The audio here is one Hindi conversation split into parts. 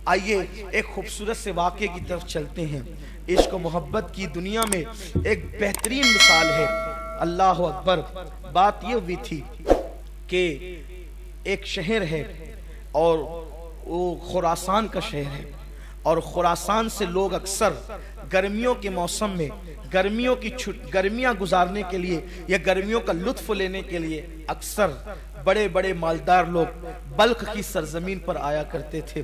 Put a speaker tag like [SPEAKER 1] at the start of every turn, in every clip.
[SPEAKER 1] आइए एक खूबसूरत से वाक़े की तरफ चलते हैं। इश्क और मोहब्बत की दुनिया में एक बेहतरीन मिसाल है। अल्लाह अकबर। बात ये हुई थी कि एक शहर है और वो खुरासान का शहर है, और खुरासान से लोग अक्सर गर्मियों के मौसम में गर्मियां गुजारने के लिए या गर्मियों का लुत्फ लेने के लिए अक्सर बड़े बड़े मालदार लोग बल्ख की सरजमीन पर आया करते थे।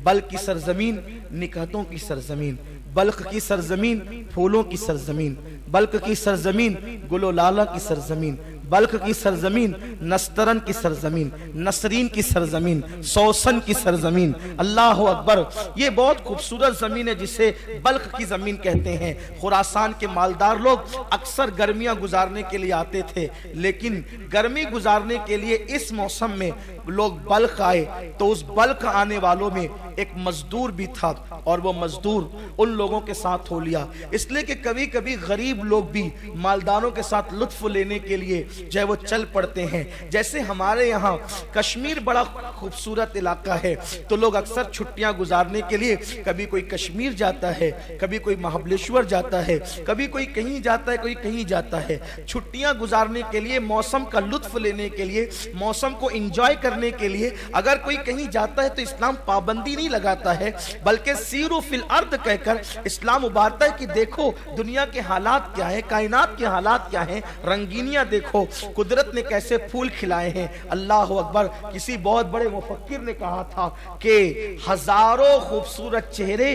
[SPEAKER 1] बल्ख की सरजमीन निकहतों की सरजमीन, बल्ख की सरजमीन फूलों की सरजमीन, बल्ख की सरजमीन गुलो लाला की सरजमीन, बल्ख की सरजमीन नस्तरन की सरजमीन, नसरीन की सरजमीन, सौसन की सरजमीन। अल्लाह अकबर। ये बहुत खूबसूरत जमीन है जिसे बल्ख की जमीन कहते हैं। खुरासान के मालदार लोग अक्सर गर्मियां गुजारने के लिए आते थे, लेकिन गर्मी गुजारने के लिए इस मौसम में लोग बल्ख आए तो उस बल्ख आने वालों में एक मजदूर भी था, और वो मजदूर उन लोगों के साथ हो लिया। इसलिए कि कभी कभी गरीब लोग भी मालदारों के साथ लुत्फ लेने के लिए जो है वो चल पड़ते हैं। जैसे हमारे यहाँ कश्मीर बड़ा खूबसूरत इलाका है, तो लोग अक्सर छुट्टियां गुजारने के लिए कभी कोई कश्मीर जाता है, कभी कोई महाबलेश्वर जाता है, कभी कोई कहीं जाता है, कोई कहीं जाता है। छुट्टियां गुजारने के लिए, मौसम का लुत्फ लेने के लिए, मौसम को एंजॉय करने के लिए अगर कोई कहीं जाता है तो इस्लाम पाबंदी नहीं लगाता है, बल्कि सीरू फिल अर्द कहकर इस्लाम उबारता है कि देखो दुनिया के हालात क्या है, कायनात के हालात क्या है, रंगीनियां देखो, कुदरत ने कैसे फूल खिलाए हैं। अल्लाह अकबर। किसी बहुत बड़े मुफक्किर ने कहा था कि हजारों खूबसूरत चेहरे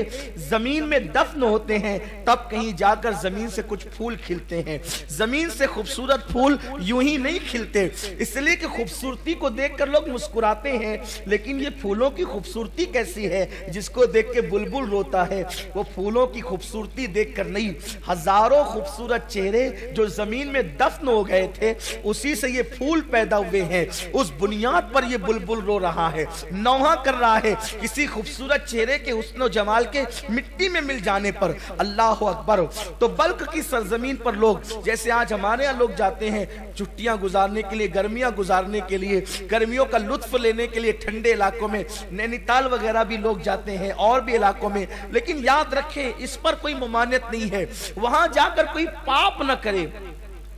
[SPEAKER 1] जमीन में दफन होते हैं, तब कहीं जाकर जमीन से कुछ फूल खिलते हैं। जमीन से खूबसूरत फूल यूं ही नहीं खिलते, इसलिए कि खूबसूरती को देखकर लोग मुस्कुराते हैं, लेकिन ये फूलों की खूबसूरती कैसी है जिसको देख के बुलबुल रोता है, वो फूलों की खूबसूरती देखकर नहीं। हजारों खूबसूरत चेहरे जो जमीन में दफन हो गए थे, उसी से ये फूल पैदा हुए हैं, उस बुनियाद पर ये बुलबुल रो रहा है, नौहा कर रहा है किसी खूबसूरत चेहरे के हुस्न जमाल के मिट्टी में मिल जाने पर। अल्लाह अकबर। तो बल्ख की सरजमीन पर लोग, जैसे आज हमारे यहाँ लोग जाते हैं छुट्टियां गुजारने के लिए, गर्मियां गुजारने के लिए, गर्मियों का लुत्फ लेने के लिए ठंडे इलाकों में, नैनीताल वगैरह भी लोग जाते हैं और भी इलाकों में, लेकिन याद रखें इस पर कोई ममानियत नहीं है। वहां जाकर कोई पाप न करे,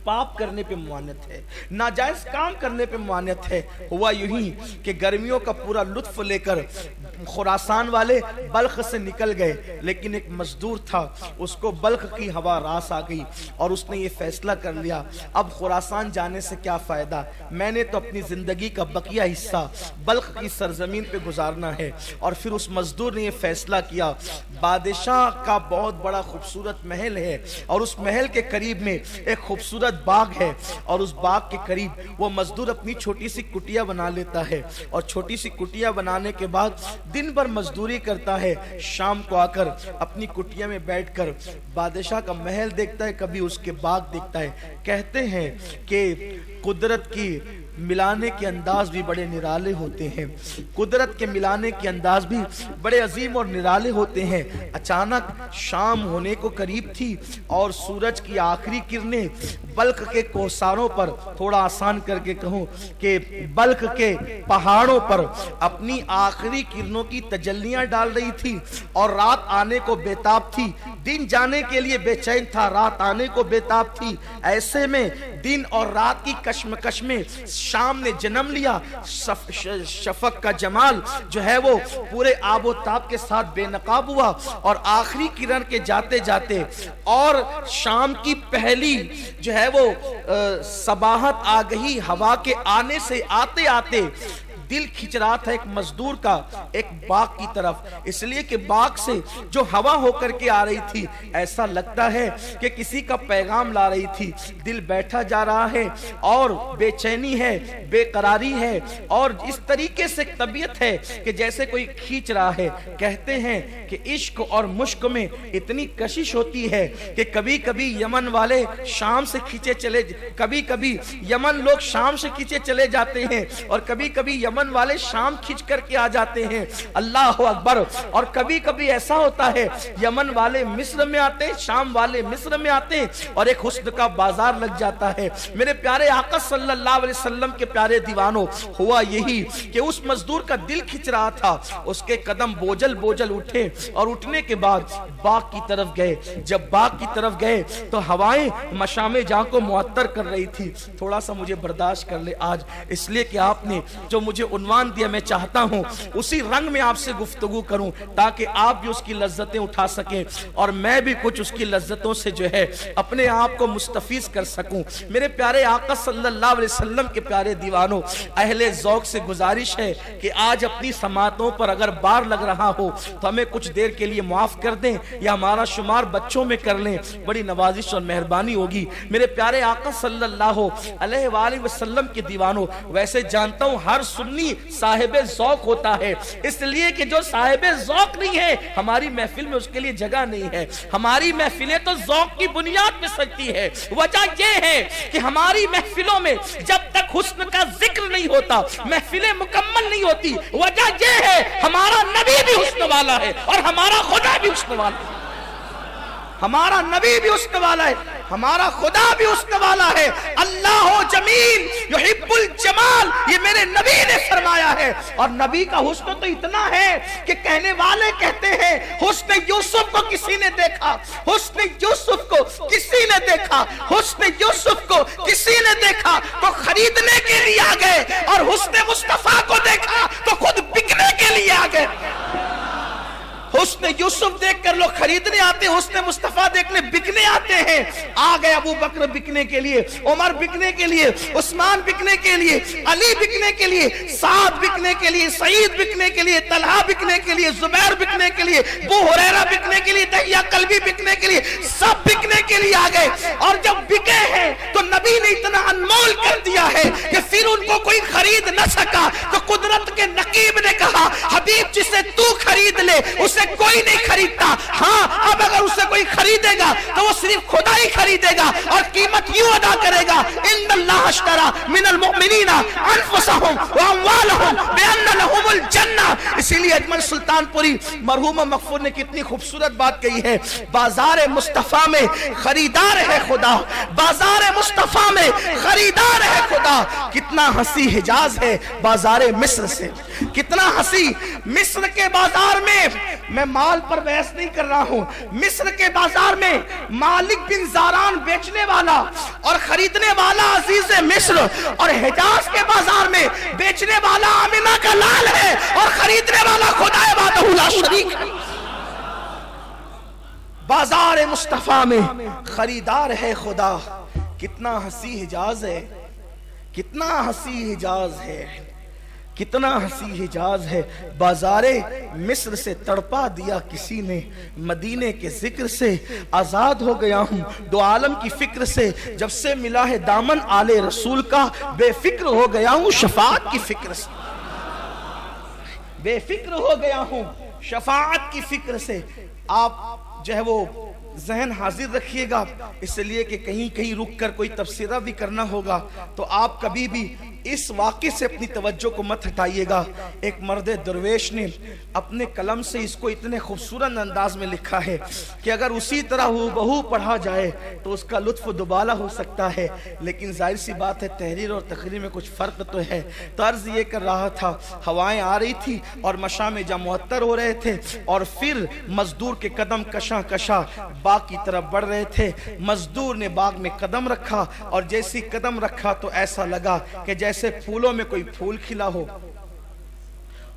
[SPEAKER 1] पाप करने पे ममानियत है, नाजायज काम करने पे ममानियत है। हुआ यूं ही कि गर्मियों का पूरा लुत्फ लेकर खुरासान वाले बल्ख से निकल गए, लेकिन एक मजदूर था, उसको बल्ख की हवा रास आ गई और उसने ये फैसला कर लिया अब खुरासान जाने से क्या फायदा, मैंने तो अपनी जिंदगी का बकिया हिस्सा बल्ख की सरजमीन पे गुजारना है। और फिर उस मजदूर ने ये फैसला किया, बादशाह का बहुत बड़ा खूबसूरत महल है और उस महल के करीब में एक खूबसूरत बाग है, और उस बाग के करीब वो मजदूर अपनी छोटी सी कुटिया बना लेता है, और छोटी सी कुटिया बनाने के बाद दिन भर मजदूरी करता है, शाम को आकर अपनी कुटिया में बैठकर बादशाह का महल देखता है, कभी उसके बाग देखता है। कहते हैं कि कुदरत की मिलाने के अंदाज भी बड़े निराले होते हैं, कुदरत के मिलाने के अंदाज भी बड़े अजीम और निराले होते हैं। अचानक शाम होने को करीब थी और सूरज की आखिरी किरणें बल्ख के कोसारों पर, थोड़ा आसान करके कहूं कि बल्ख के पहाड़ों पर अपनी आखिरी किरणों की तजल्लियां डाल रही थी, और रात आने को बेताब थी। दिन जाने के लिए बेचैन था, रात आने को बेताब थी। ऐसे में दिन और रात की कश्मकश में शाम ने जन्म लिया। शफक का जमाल जो है वो पूरे आबोताब के साथ बेनकाब हुआ, और आखिरी किरण के जाते जाते और शाम की पहली जो है वो सबाहत आ गई। हवा के आने से आते आते दिल खिंच रहा था एक मजदूर का एक बाग की तरफ, इसलिए कि बाग से जो हवा होकर के आ रही थी ऐसा लगता है कि किसी का पैगाम ला रही थी। दिल बैठा जा रहा है और बेचैनी है, बेकरारी है, और इस तरीके से तबीयत है कि जैसे कोई खींच रहा है। कहते हैं कि इश्क और मुश्क में इतनी कशिश होती है कि कभी कभी यमन वाले शाम से खींचे चले, कभी कभी यमन लोग शाम से खींचे चले जाते हैं, और कभी कभी यमन वाले शाम खींच करके आ जाते हैं। अल्लाह अकबर। और कभी कभी ऐसा होता है यमन वाले मिस्र में आते हैं, शाम वाले मिस्र में आते हैं और एक हुस्न का बाजार लग जाता है। मेरे प्यारे आका सल्लल्लाहु अलैहि वसल्लम के प्यारे दीवानों, हुआ यही कि उस मजदूर का दिल खिंच रहा था, उसके कदम बोझल बोझल उठे और उठने के बाद बाग की तरफ गए। जब बाग की तरफ गए तो हवाएं मशामे जहां को मुअत्तर कर रही थी। थोड़ा सा मुझे बर्दाश्त कर ले आज, इसलिए कि आपने जो मुझे उन्वान दिया, मैं चाहता हूं उसी रंग में आपसे गुफ्तगू करूं ताकि आप भी उसकी लज्जतें उठा सकें और मैं भी कुछ उसकी लज्जतों से जो है अपने आप को मुस्तफीज कर सकूं। मेरे प्यारे आका सल्लल्लाहु अलैहि वसल्लम के प्यारे दीवानों, अहले ज़ौक़ से गुजारिश है कि आज अपनी समातों पर अगर बार लग रहा हो तो हमें कुछ देर के लिए माफ कर दें या हमारा शुमार बच्चों में कर लें, बड़ी नवाजिश और मेहरबानी होगी। मेरे प्यारे आका सल्लल्लाहु अलैहि वसल्लम के दीवानों, वैसे जानता हूं हर सुन्नी साहिब ज़ौक़ होता है, इसलिए कि जो साहिब ज़ौक़ नहीं है हमारी महफिल में उसके लिए जगह नहीं है। हमारी महफिलें तो ज़ौक़ की बुनियाद पे सजती है। वजह यह है कि हमारी महफिलों में जब तक हुस्न का जिक्र नहीं होता महफिलें मुकम्मल नहीं होती। वजह यह है हमारा नबी भी हुस्न वाला है और हमारा खुदा भी हुस्न वाला है। हमारा नबी भी हुस्न वाला है, हमारा खुदा भी हुस्न वाला है। अल्लाह जमील युहिब्बुल जमाल, ये मेरे नबी ने फरमाया है। और नबी का हुस्न तो इतना है कि कहने वाले कहते हैं हुस्न यूसुफ को किसी ने देखा, हुस्न यूसुफ को किसी ने देखा, हुस्न यूसुफ को किसी ने देखा तो खरीदने के लिए आ गए और हुस्न मुस्तफा को देखा तो खुद बिकने के लिए आ गए। हुस्न यूसुफ देखकर लोग खरीदने आते हैं, हुस्न मुस्तफा देखने बिकने आते हैं। आ गए अबू बकर बिकने के लिए, उमर बिकने के लिए, उस्मान बिकने के लिए, अली बिकने के लिए, साद बिकने के लिए, सईद बिकने के लिए, तलहा बिकने के लिए, जुबैर बिकने के लिए, अबू हुरैरा बिकने के लिए, दहिया कल्बी बिकने के लिए, सब बिकने के लिए आ गए। और जब बिके हैं तो नबी ने इतना अनमोल कर दिया है कि फिर उनको कोई खरीद न सका तो कुदरत के नकीब ने कहा हबीब जिसे तू खरीद ले उसे कोई नहीं खरीदता। हाँ, अब अगर उसे कोई खरीदेगा तो वो सिर्फ खुदा ही खरीदेगा और कीमत यूं अदा करेगा, इन्नल्लाह अश्तरा मिनल मुमिनीना अनफुसहुम व अमवालहुम बिअन्ना लहुमुल जन्नह। इसीलिए अजमल सुल्तानपुरी मरहूम मगफूर ने कितनी खूबसूरत बात कही है, बाजार मुस्तफा में खरीदार है खुदा, बाजार मुस्तफा में खरीदार है खुदा। कितना हंसी हिजाज है बाजार मिस्र से, कितना हंसी मिस्र के बाजार में। मैं माल पर बहस नहीं कर रहा हूं, मिस्र के बाजार में मालिक बिन ज़ारान बेचने वाला और खरीदने वाला अजीज मिस्र, और हिजाज के बाजार में बेचने वाला आमिना का लाल है और खरीदने वाला खुदा वहदहू ला शरीक है। बाजार मुस्तफा में खरीदार है खुदा। कितना हंसी हिजाज है, कितना हंसी हिजाज है, कितना हंसी हिजाज है। बाजारे मिस्र से तड़पा दिया किसी ने, मदीने के जिक्र से आजाद हो गया हूं दो आलम की फिक्र से। जब से मिला है दामन आले रसूल का बेफिक्र हो गया हूं शफाअत की फिक्र से, बेफिक्र हो गया हूं शफाअत की फिक्र से। आप जो है वो जहन हाजिर रखिएगा, इसलिए कि कहीं कहीं रुक कर कोई तफसीरा भी करना होगा तो आप कभी भी इस वाक़े से अपनी तवज्जो को मत हटाइएगा। एक मर्द दरवेश ने अपने कलम से इसको इतने खूबसूरत अंदाज में लिखा है कि अगर उसी तरह हूबहू पढ़ा जाए तो उसका लुत्फ दुबाला हो सकता है, लेकिन जाहिर सी बात है तहरीर और तकरीर में कुछ फ़र्क तो है। तर्ज ये कर रहा था, हवाएं आ रही थी और मशामे जा मुअत्तर हो रहे थे और फिर मजदूर के कदम कशा कशा बाग की तरफ बढ़ रहे थे। मजदूर ने बाग में कदम रखा और जैसी कदम रखा तो ऐसा लगा कि जैसे फूलों में कोई फूल खिला हो,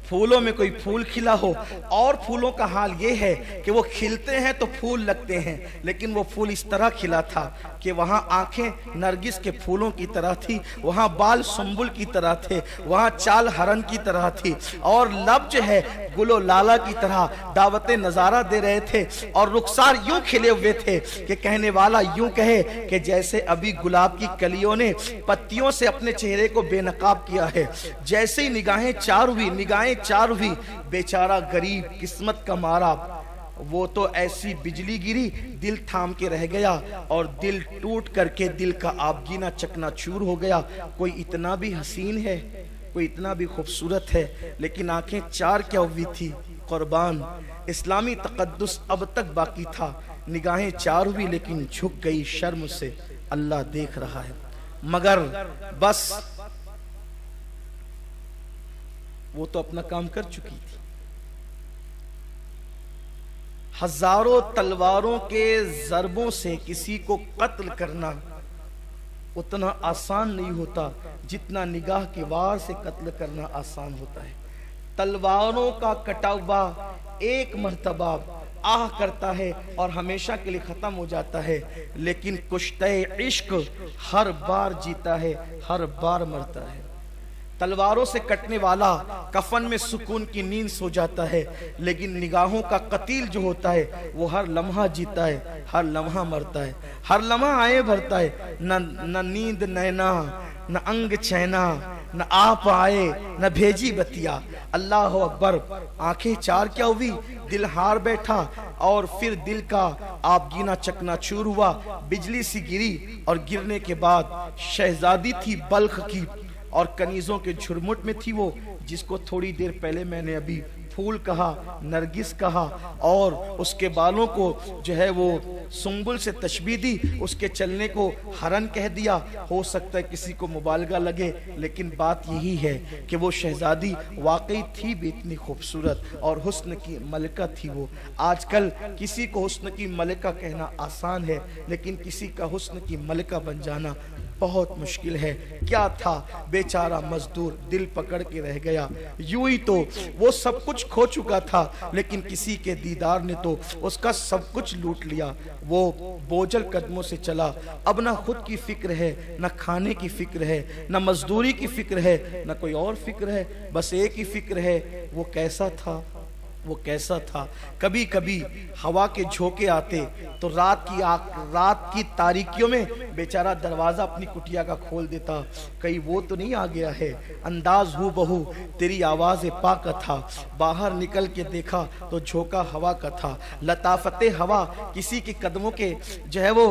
[SPEAKER 1] फूलों में कोई फूल खिला हो। और फूलों का हाल ये है कि वो खिलते हैं तो फूल लगते हैं, लेकिन वो फूल इस तरह खिला था कि वहाँ आंखें नरगिस के फूलों की तरह थी, वहाँ बाल सुंबुल की तरह थे, वहाँ चाल हरन की तरह थी और लब जो है गुलो लाला की तरह दावतें नजारा दे रहे थे। और रुखसार यूं खिले हुए थे कि कहने वाला यूं कहे कि जैसे अभी गुलाब की कलियों ने पत्तियों से अपने चेहरे को बेनकाब किया है। जैसे ही निगाहें चार हुई, बेचारा गरीब किस्मत का मारा, वो तो ऐसी बिजली गिरी दिल थाम के रह गया और दिल टूट करके दिल का आबगीना चकनाचूर हो गया। कोई इतना भी हसीन है, कोई इतना भी खूबसूरत है, लेकिन आंखें चार क्या हुई थी कुर्बान, इस्लामी तकद्दुस अब तक बाकी था। निगाहें चार हुई लेकिन झुक गई शर्म से, अल्लाह देख रहा है। मगर बस वो तो अपना काम कर चुकी थी। हजारों तलवारों के जरबों से किसी को कत्ल करना उतना आसान नहीं होता जितना निगाह के वार से कत्ल करना आसान होता है। तलवारों का कटा हुआ एक मर्तबा आह करता है और हमेशा के लिए खत्म हो जाता है, लेकिन कुश्ते इश्क हर बार जीता है, हर बार मरता है। तलवारों से कटने वाला कफन में सुकून की नींद सो जाता है, लेकिन निगाहों का कतील जो होता है वो हर लम्हा जीता है, हर लम्हा मरता है, हर लम्हा आए भरता है। न नींद नैना, न अंग चैना, न आप आए, न भेजी बतिया। अल्लाह अकबर। आंखें चार क्या हुई, दिल हार बैठा और फिर दिल का आप गिना चकनाचूर हुआ। बिजली सी गिरी और गिरने के बाद शहजादी थी बल्ख की और कनीजों के झुरमुट में थी वो, जिसको थोड़ी देर पहले मैंने अभी फूल कहा, नरगिस कहा, और उसके बालों को जो है वो सुंबुल से तशबीह दी, उसके चलने को हरन कह दिया। हो सकता है किसी को मुबालगा लगे, लेकिन बात यही है कि वो शहजादी वाकई थी भी इतनी खूबसूरत और हुस्न की मलिका थी वो। आजकल किसी को हुस्न की मलिका कहना आसान है, लेकिन किसी का हुस्न की मलिका बन जाना बहुत मुश्किल है। क्या था बेचारा मजदूर, दिल पकड़ के रह गया। यूं ही तो वो सब कुछ खो चुका था, लेकिन किसी के दीदार ने तो उसका सब कुछ लूट लिया। वो बोझल कदमों से चला, अब ना खुद की फिक्र है, ना खाने की फिक्र है, ना मजदूरी की फिक्र है, ना कोई और फिक्र है, बस एक ही फिक्र है, वो कैसा था, वो कैसा था। कभी कभी हवा के झोंके आते तो रात की तारीकियों में बेचारा दरवाजा अपनी कुटिया का खोल देता, कहीं वो तो नहीं आ गया है। अंदाज हूँ बहू तेरी आवाज पा का था, बाहर निकल के देखा तो झोंका हवा का था। लताफते हवा किसी के कदमों के जो है वो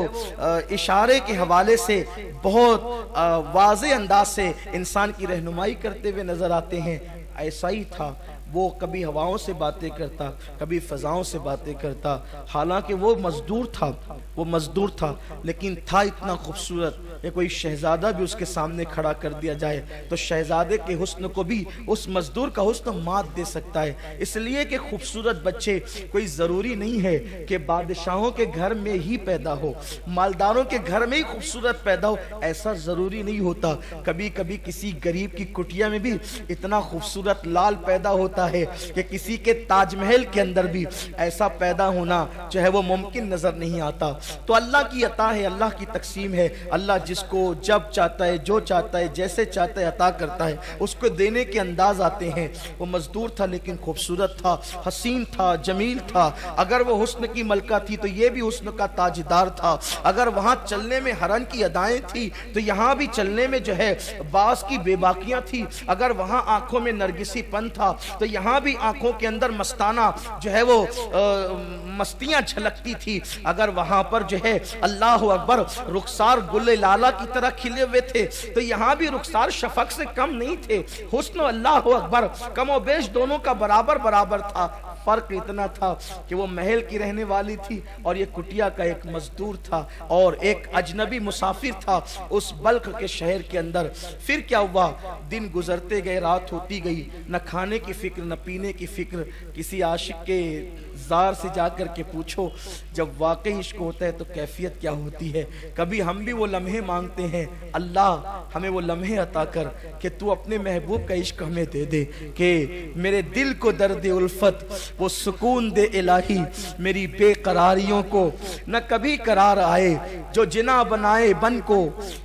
[SPEAKER 1] इशारे के हवाले से बहुत वाज़े अंदाज से इंसान की रहनुमाई करते हुए नजर आते हैं। ऐसा ही था वो, कभी हवाओं से बातें करता, कभी फजाओं से बातें करता। हालांकि वो मजदूर था, लेकिन था इतना खूबसूरत कि कोई शहजादा भी उसके सामने खड़ा कर दिया जाए तो शहजादे के हुस्न को भी उस मजदूर का हुस्न मात दे सकता है। इसलिए कि खूबसूरत बच्चे कोई जरूरी नहीं है कि बादशाहों के घर में ही पैदा हो, मालदारों के घर में ही खूबसूरत पैदा हो, ऐसा जरूरी नहीं होता। कभी कभी किसी गरीब की कुटिया में भी इतना खूबसूरत लाल पैदा होता है कि किसी के ताजमहल के अंदर भी ऐसा पैदा होना जो है वो मुमकिन नजर नहीं आता। तो अल्लाह की अता है, अल्लाह की तकसीम है। अल्लाह जिसको जब चाहता है, जो चाहता है, जैसे चाहता है अता करता है, उसको देने के अंदाज आते हैं। वो मजदूर था लेकिन खूबसूरत था, हसीन था, जमील था। अगर वो हुस्न की मलका थी तो ये भी हुस्न का ताजदार था। अगर वहां चलने में हरन की अदाएं थी तो यहाँ भी चलने में जो है बास की बेबाकियां थी। अगर वहां आंखों में नरगिसी पन था तो यहाँ भी आंखों के अंदर मस्ताना जो है वो मस्तियां झलकती थी। अगर वहां पर जो है अल्लाह अकबर रुखसार गुल लाला की तरह खिले हुए थे तो यहाँ भी रुखसार शफक से कम नहीं थे। हुस्न अल्लाह अकबर कम और बेश दोनों का बराबर बराबर था। फर्क इतना था कि वो महल की रहने वाली थी और ये कुटिया का एक मजदूर था और एक अजनबी मुसाफिर था उस बल्ख के शहर के अंदर। फिर क्या हुआ, दिन गुजरते गए, रात होती गई, न खाने की फिक्र, न पीने की फिक्र। किसी आशिक के जार से जाकर के पूछो, जब वाकई इश्क होता है तो कैफियत क्या होती है। कभी हम भी वो लम्हे मांगते हैं, अल्लाह हमें वो लम्हे अता कर कि तू अपने महबूब का इश्क हमें दे दे, कि मेरे दिल को दर्द उल्फत वो सुकून दे इलाही, मेरी बेकरारियों को न कभी करार आए। जो जिना बनाए बन को,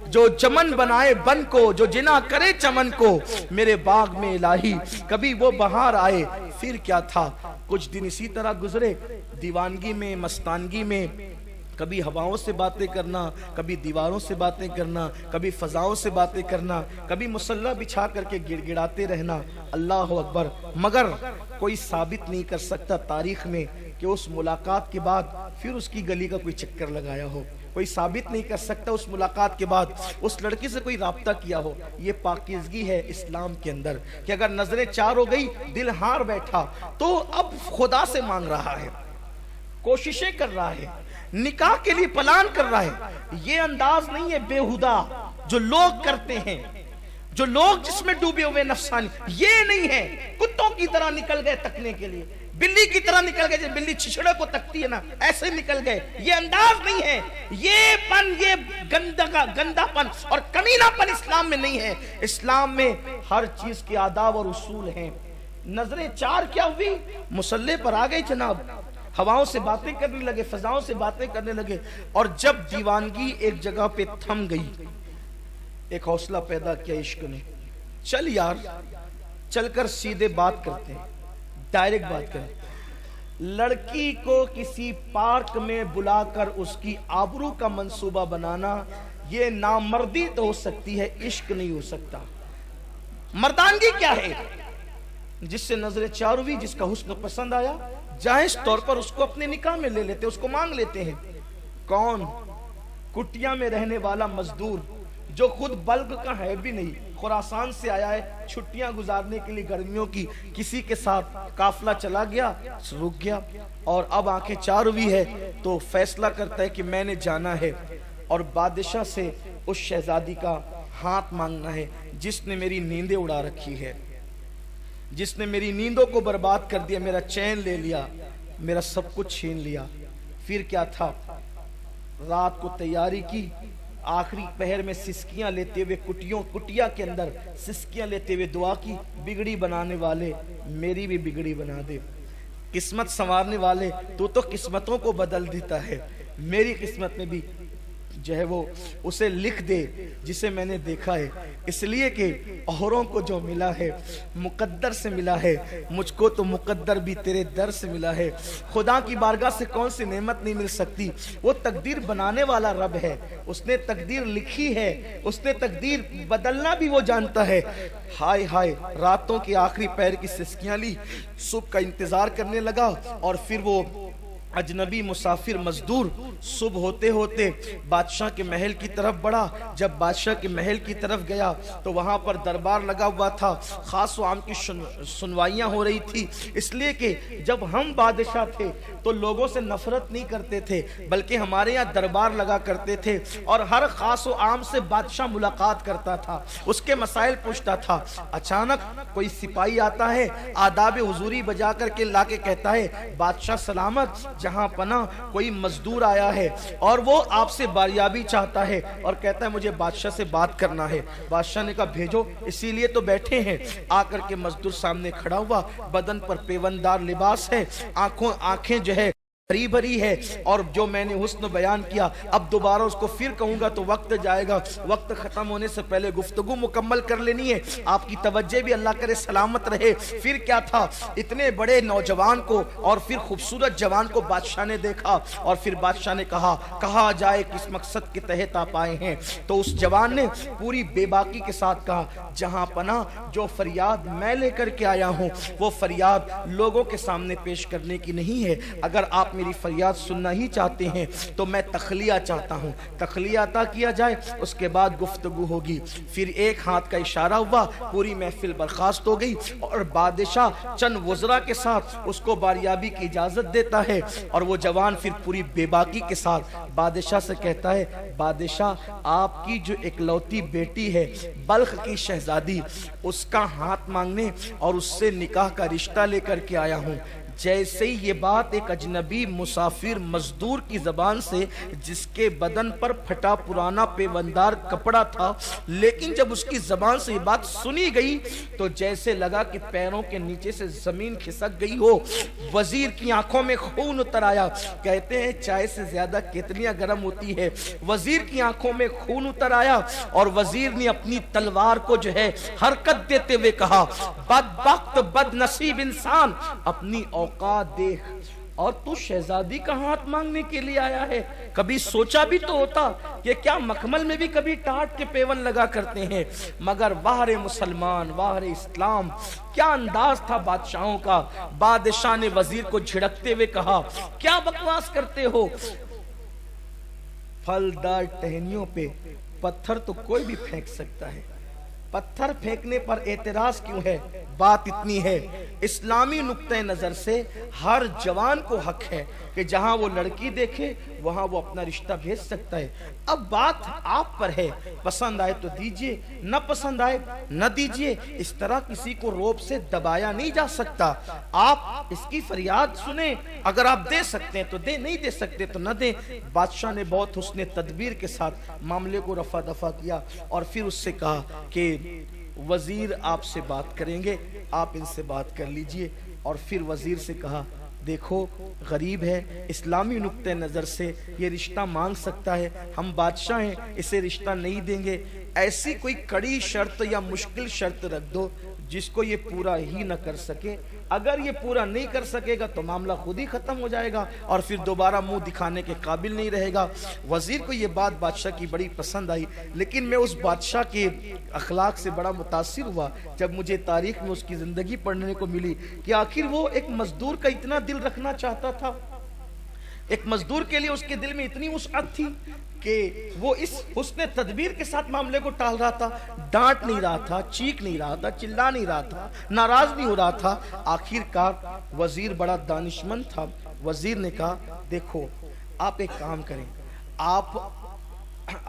[SPEAKER 1] जो चमन बनाए बन को, जो जिना करे चमन को, मेरे बाग में इलाही कभी वो बहार आए। फिर क्या था, कुछ दिन इसी तरह गुजरे, दीवानगी में, मस्तानगी में। कभी हवाओं से बातें करना, कभी दीवारों से बातें करना, कभी फजाओं से बातें करना, कभी मुसल्ला बिछा करके गिड़गिड़ाते रहना। अल्लाह अकबर। मगर कोई साबित नहीं कर सकता तारीख में कि उस मुलाकात के बाद फिर उसकी गली का कोई चक्कर लगाया हो। कोई साबित नहीं कर सकता उस मुलाकात के बाद उस लड़की से कोई राब्ता किया हो। ये पाकीज़गी है इस्लाम के अंदर कि अगर नजरें चार हो गई, दिल हार बैठा, तो अब खुदा से मांग रहा है, कोशिशें कर रहा है, निकाह के लिए प्लान कर रहा है। ये अंदाज नहीं है बेहुदा जो लोग करते हैं, जो लोग जिसमें डूबे हुए नफसानी, ये नहीं है। कुत्तों की तरह निकल गए तकने के लिए, बिल्ली की तरह निकल गए, जैसे बिल्ली छिछड़े को तकती है ना, ऐसे निकल गए। ये अंदाज नहीं है, ये गंदापन और कमीनापन इस्लाम में नहीं है। इस्लाम में हर चीज के आदाब और उसूल हैं। नजरें चार क्या हुई, मुसल्ले पर आ गए जनाब, हवाओं से बातें करने लगे, फजाओं से बातें करने लगे, और जब दीवानगी एक जगह पे थम गई, एक हौसला पैदा किया इश्क ने। चल यार, चलकर सीधे बात करते हैं, डायरेक्ट बात करें। लड़की को किसी पार्क में बुलाकर उसकी आबरू का मंसूबा बनाना, ये नामर्दी तो हो सकती है, इश्क नहीं हो सकता। मर्दानगी क्या है? जिससे नजरें चार हुई, जिसका हुस्न पसंद आया, जायज तौर पर उसको अपने निकाह में ले लेते, उसको मांग लेते हैं। कौन? कुटिया में रहने वाला मजदूर जो खुद बल्क का है भी नहीं, खुरासान से आया है छुट्टियां गुजारने के लिए गर्मियों की, किसी के साथ काफिला चला गया, रुक गया, और अब आंखें चार हुई है तो फैसला करता है कि मैंने जाना है और बादशाह से उस शहजादी का हाथ मांगना है जिसने मेरी नींदें उड़ा रखी है, जिसने मेरी नींदों को बर्बाद कर दिया, मेरा चैन ले लिया, मेरा सब कुछ छीन लिया। फिर क्या था? रात को तैयारी की, आखिरी पहर में सिसकियां लेते हुए कुटिया के अंदर सिसकियां लेते हुए दुआ की, बिगड़ी बनाने वाले मेरी भी बिगड़ी बना दे, किस्मत संवारने वाले तू तो किस्मतों को बदल देता है, मेरी किस्मत में भी जो है वो उसे लिख दे जिसे मैंने देखा है, इसलिए कि औरों को जो मिला है मुकद्दर से मिला है, मुझको तो मुकद्दर भी तेरे दर से मिला है। खुदा की बारगाह से कौन सी नेमत नहीं मिल सकती? वो तकदीर बनाने वाला रब है, उसने तकदीर लिखी है, उसने तकदीर बदलना भी वो जानता है। हाय हाय, रातों की आखिरी पैर की सिसकियां ली, सुबह का इंतजार करने लगा, और फिर वो अजनबी मुसाफिर मजदूर सुबह होते होते बादशाह के महल की तरफ बढ़ा। जब बादशाह के महल की तरफ गया तो वहां पर दरबार लगा हुआ था, खास आम की सुनवाइयां हो रही थी, इसलिए कि जब हम बादशाह थे तो लोगों से नफरत नहीं करते थे, बल्कि हमारे यहाँ दरबार लगा करते थे और हर खास आम से बादशाह मुलाकात करता था, उसके मसाइल पूछता था। अचानक कोई सिपाही आता है, आदाब हुजूरी बजा करके ला के कहता है, बादशाह सलामत, जहां पना कोई मजदूर आया है और वो आपसे बारियाबी चाहता है और कहता है मुझे बादशाह से बात करना है। बादशाह ने कहा भेजो, इसीलिए तो बैठे हैं। आकर के मजदूर सामने खड़ा हुआ, बदन पर पेवनदार लिबास है, आंखें जो है भरी भरी है, और जो मैंने हुस्न बयान किया अब दोबारा उसको फिर कहूंगा तो वक्त जाएगा, वक्त खत्म होने से पहले गुफ्तगू मुकम्मल कर लेनी है, आपकी तवज्जो भी अल्लाह करे सलामत रहे। फिर क्या था, इतने बड़े नौजवान को और फिर खूबसूरत जवान को बादशाह ने देखा और फिर बादशाह ने कहा जाए किस मकसद के तहत आप आए हैं। तो उस जवान ने पूरी बेबाकी के साथ कहा, जहां पना जो फरियाद मैं लेकर के आया हूं वो फरियाद लोगों के सामने पेश करने की नहीं है, अगर आप मेरी फरियाद सुनना ही चाहते हैं तो मैं तखलिया चाहता हूं, तखलिया अता किया जाए, उसके बाद गुफ्तगू होगी। फिर एक हाथ का इशारा हुआ, पूरी महफिल बर्खास्त हो गई और बादशाह चंद वज़रा के साथ उसको बारियाबी की इजाजत देता है। और वो जवान फिर पूरी बेबाकी के साथ बादशाह से कहता है, बादशाह आपकी जो इकलौती बेटी है बल्ख की शहजादी, उसका हाथ मांगने और उससे निकाह का रिश्ता लेकर के आया हूं। जैसे ही ये बात एक अजनबी मुसाफिर मजदूर की जबान से, जिसके बदन पर फटा पुराना पेवंदार कपड़ा था, लेकिन जब उसकी जबान से ये बात सुनी गई तो जैसे लगा कि पैरों के नीचे से जमीन खिसक गई हो। वजीर की आंखों में खून उतर आया, कहते हैं चाय से ज्यादा केतलियां गर्म होती है। वजीर की आंखों में खून उतर आया और वजीर ने अपनी तलवार को जो है हरकत देते हुए कहा, बदबख्त बदनसीब इंसान, अपनी औकात देख, और तू शहजादी का हाथ मांगने के लिए आया है। कभी सोचा भी तो होता कि क्या मखमल में भी कभी टाट के पेवन लगा करते हैं, मगर वाह रे मुसलमान, वाह रे इस्लाम, क्या अंदाज था बादशाहों का। बादशाह ने वजीर को झिड़कते हुए कहा, क्या बकवास करते हो, फलदार टहनियों पे पत्थर तो कोई भी फेंक सकता है, पत्थर फेंकने पर एतराज क्यों है? बात इतनी है, इस्लामी नुक्ते नजर से हर जवान को हक है कि जहां वो लड़की देखे वहां वो अपना रिश्ता भेज सकता है। अब बात आप पर है, पसंद आए तो दीजिए, न पसंद आए न दीजिए। इस तरह किसी को रोब से दबाया नहीं जा सकता। आप इसकी फरियाद सुने, अगर आप दे सकते हैं तो दे, नहीं दे सकते तो न दे। बादशाह ने बहुत हुस्ने तदबीर के साथ मामले को रफा दफा किया और फिर उससे कहा कि वजीर आपसे बात करेंगे, आप इनसे बात कर लीजिए। और फिर वजीर से कहा, देखो गरीब है, इस्लामी नुक्ते नज़र से ये रिश्ता मांग सकता है, हम बादशाह हैं, इसे रिश्ता नहीं देंगे। ऐसी कोई कड़ी शर्त या मुश्किल शर्त रख दो जिसको ये पूरा ही न कर सके। अगर ये पूरा नहीं कर सकेगा तो मामला खुद ही खत्म हो जाएगा और फिर दोबारा मुंह दिखाने के काबिल नहीं रहेगा। वजीर को ये बात बादशाह की बड़ी पसंद आई, लेकिन मैं उस बादशाह के अखलाक से बड़ा मुतासिर हुआ जब मुझे तारीख में उसकी जिंदगी पढ़ने को मिली कि आखिर वो एक मजदूर का इतना दिल रखना चाहता था। एक मजदूर के लिए उसके दिल में इतनी वुसअत थी कि वो इस हुस्ने तदबीर के साथ मामले को टाल रहा था, डांट नहीं रहा था, चीख नहीं रहा था, चिल्ला नहीं रहा था, नाराज नहीं हो रहा था। आखिरकार वजीर बड़ा दानिशमंद था। वजीर ने कहा, देखो आप एक काम करें, आप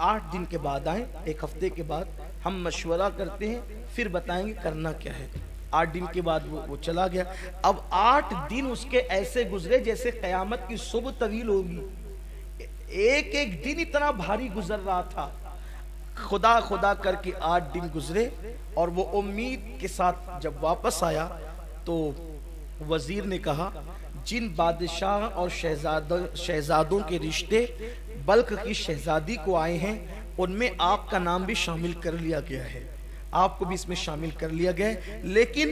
[SPEAKER 1] 8 दिन के बाद आए, 1 हफ्ते के बाद हम मशवरा करते हैं, फिर बताएंगे करना क्या है। 8 दिन के बाद वो चला गया। अब 8 दिन उसके ऐसे गुजरे जैसे कयामत की सुबह तवील होगी। एक एक दिन इतना भारी गुजर रहा था। खुदा खुदा करके 8 दिन गुजरे और वो उम्मीद के साथ जब वापस आया तो वजीर ने कहा, जिन बादशाह और शहजादों के रिश्ते बल्क की शहजादी को आए हैं उनमें आपका नाम भी शामिल कर लिया गया है, आपको भी इसमें शामिल कर लिया गया है। लेकिन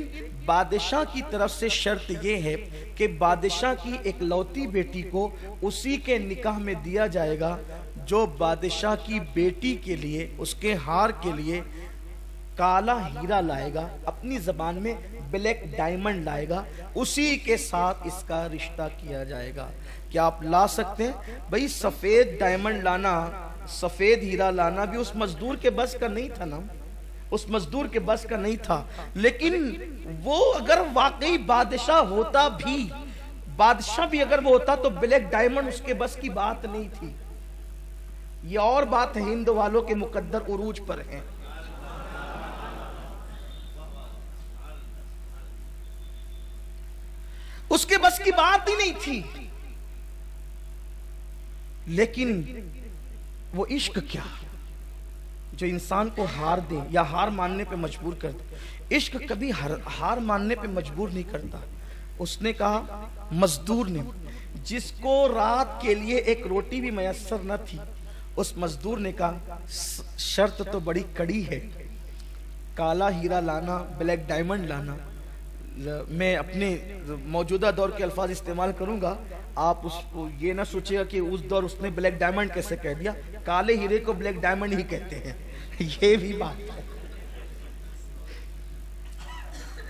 [SPEAKER 1] बादशाह की तरफ से शर्त यह है कि बादशाह की एक लौती बेटी को उसी के निकाह में दिया जाएगा जो बादशाह की बेटी के लिए, उसके हार के लिए काला हीरा लाएगा, अपनी जबान में ब्लैक डायमंड लाएगा, उसी के साथ इसका रिश्ता किया जाएगा। क्या आप ला सकते हैं? भाई सफेद डायमंड लाना, सफेद हीरा लाना भी उस मजदूर के बस का नहीं था ना, उस मजदूर के बस का नहीं था। लेकिन वो अगर वाकई बादशाह होता भी, बादशाह भी अगर वो होता तो ब्लैक डायमंड उसके बस की बात नहीं थी। ये और बात है, हिंद वालों के मुकद्दर उरूज पर है। उसके बस की बात ही नहीं थी। लेकिन वो इश्क क्या जो इंसान को हार दे या हार मानने पे मजबूर कर दे। इश्क कभी हार मानने पे मजबूर नहीं करता। उसने कहा, मजदूर ने, जिसको रात के लिए एक रोटी भी मयस्सर न थी, उस मजदूर ने कहा, शर्त तो बड़ी कड़ी है, काला हीरा लाना, ब्लैक डायमंड लाना। मैं अपने मौजूदा दौर के अल्फाज इस्तेमाल करूंगा, आप उसको ये ना सोचिएगा कि उस दौर उसने ब्लैक डायमंड कैसे कह दिया। काले हीरे को ब्लैक डायमंड ही कहते हैं, ये भी बात है।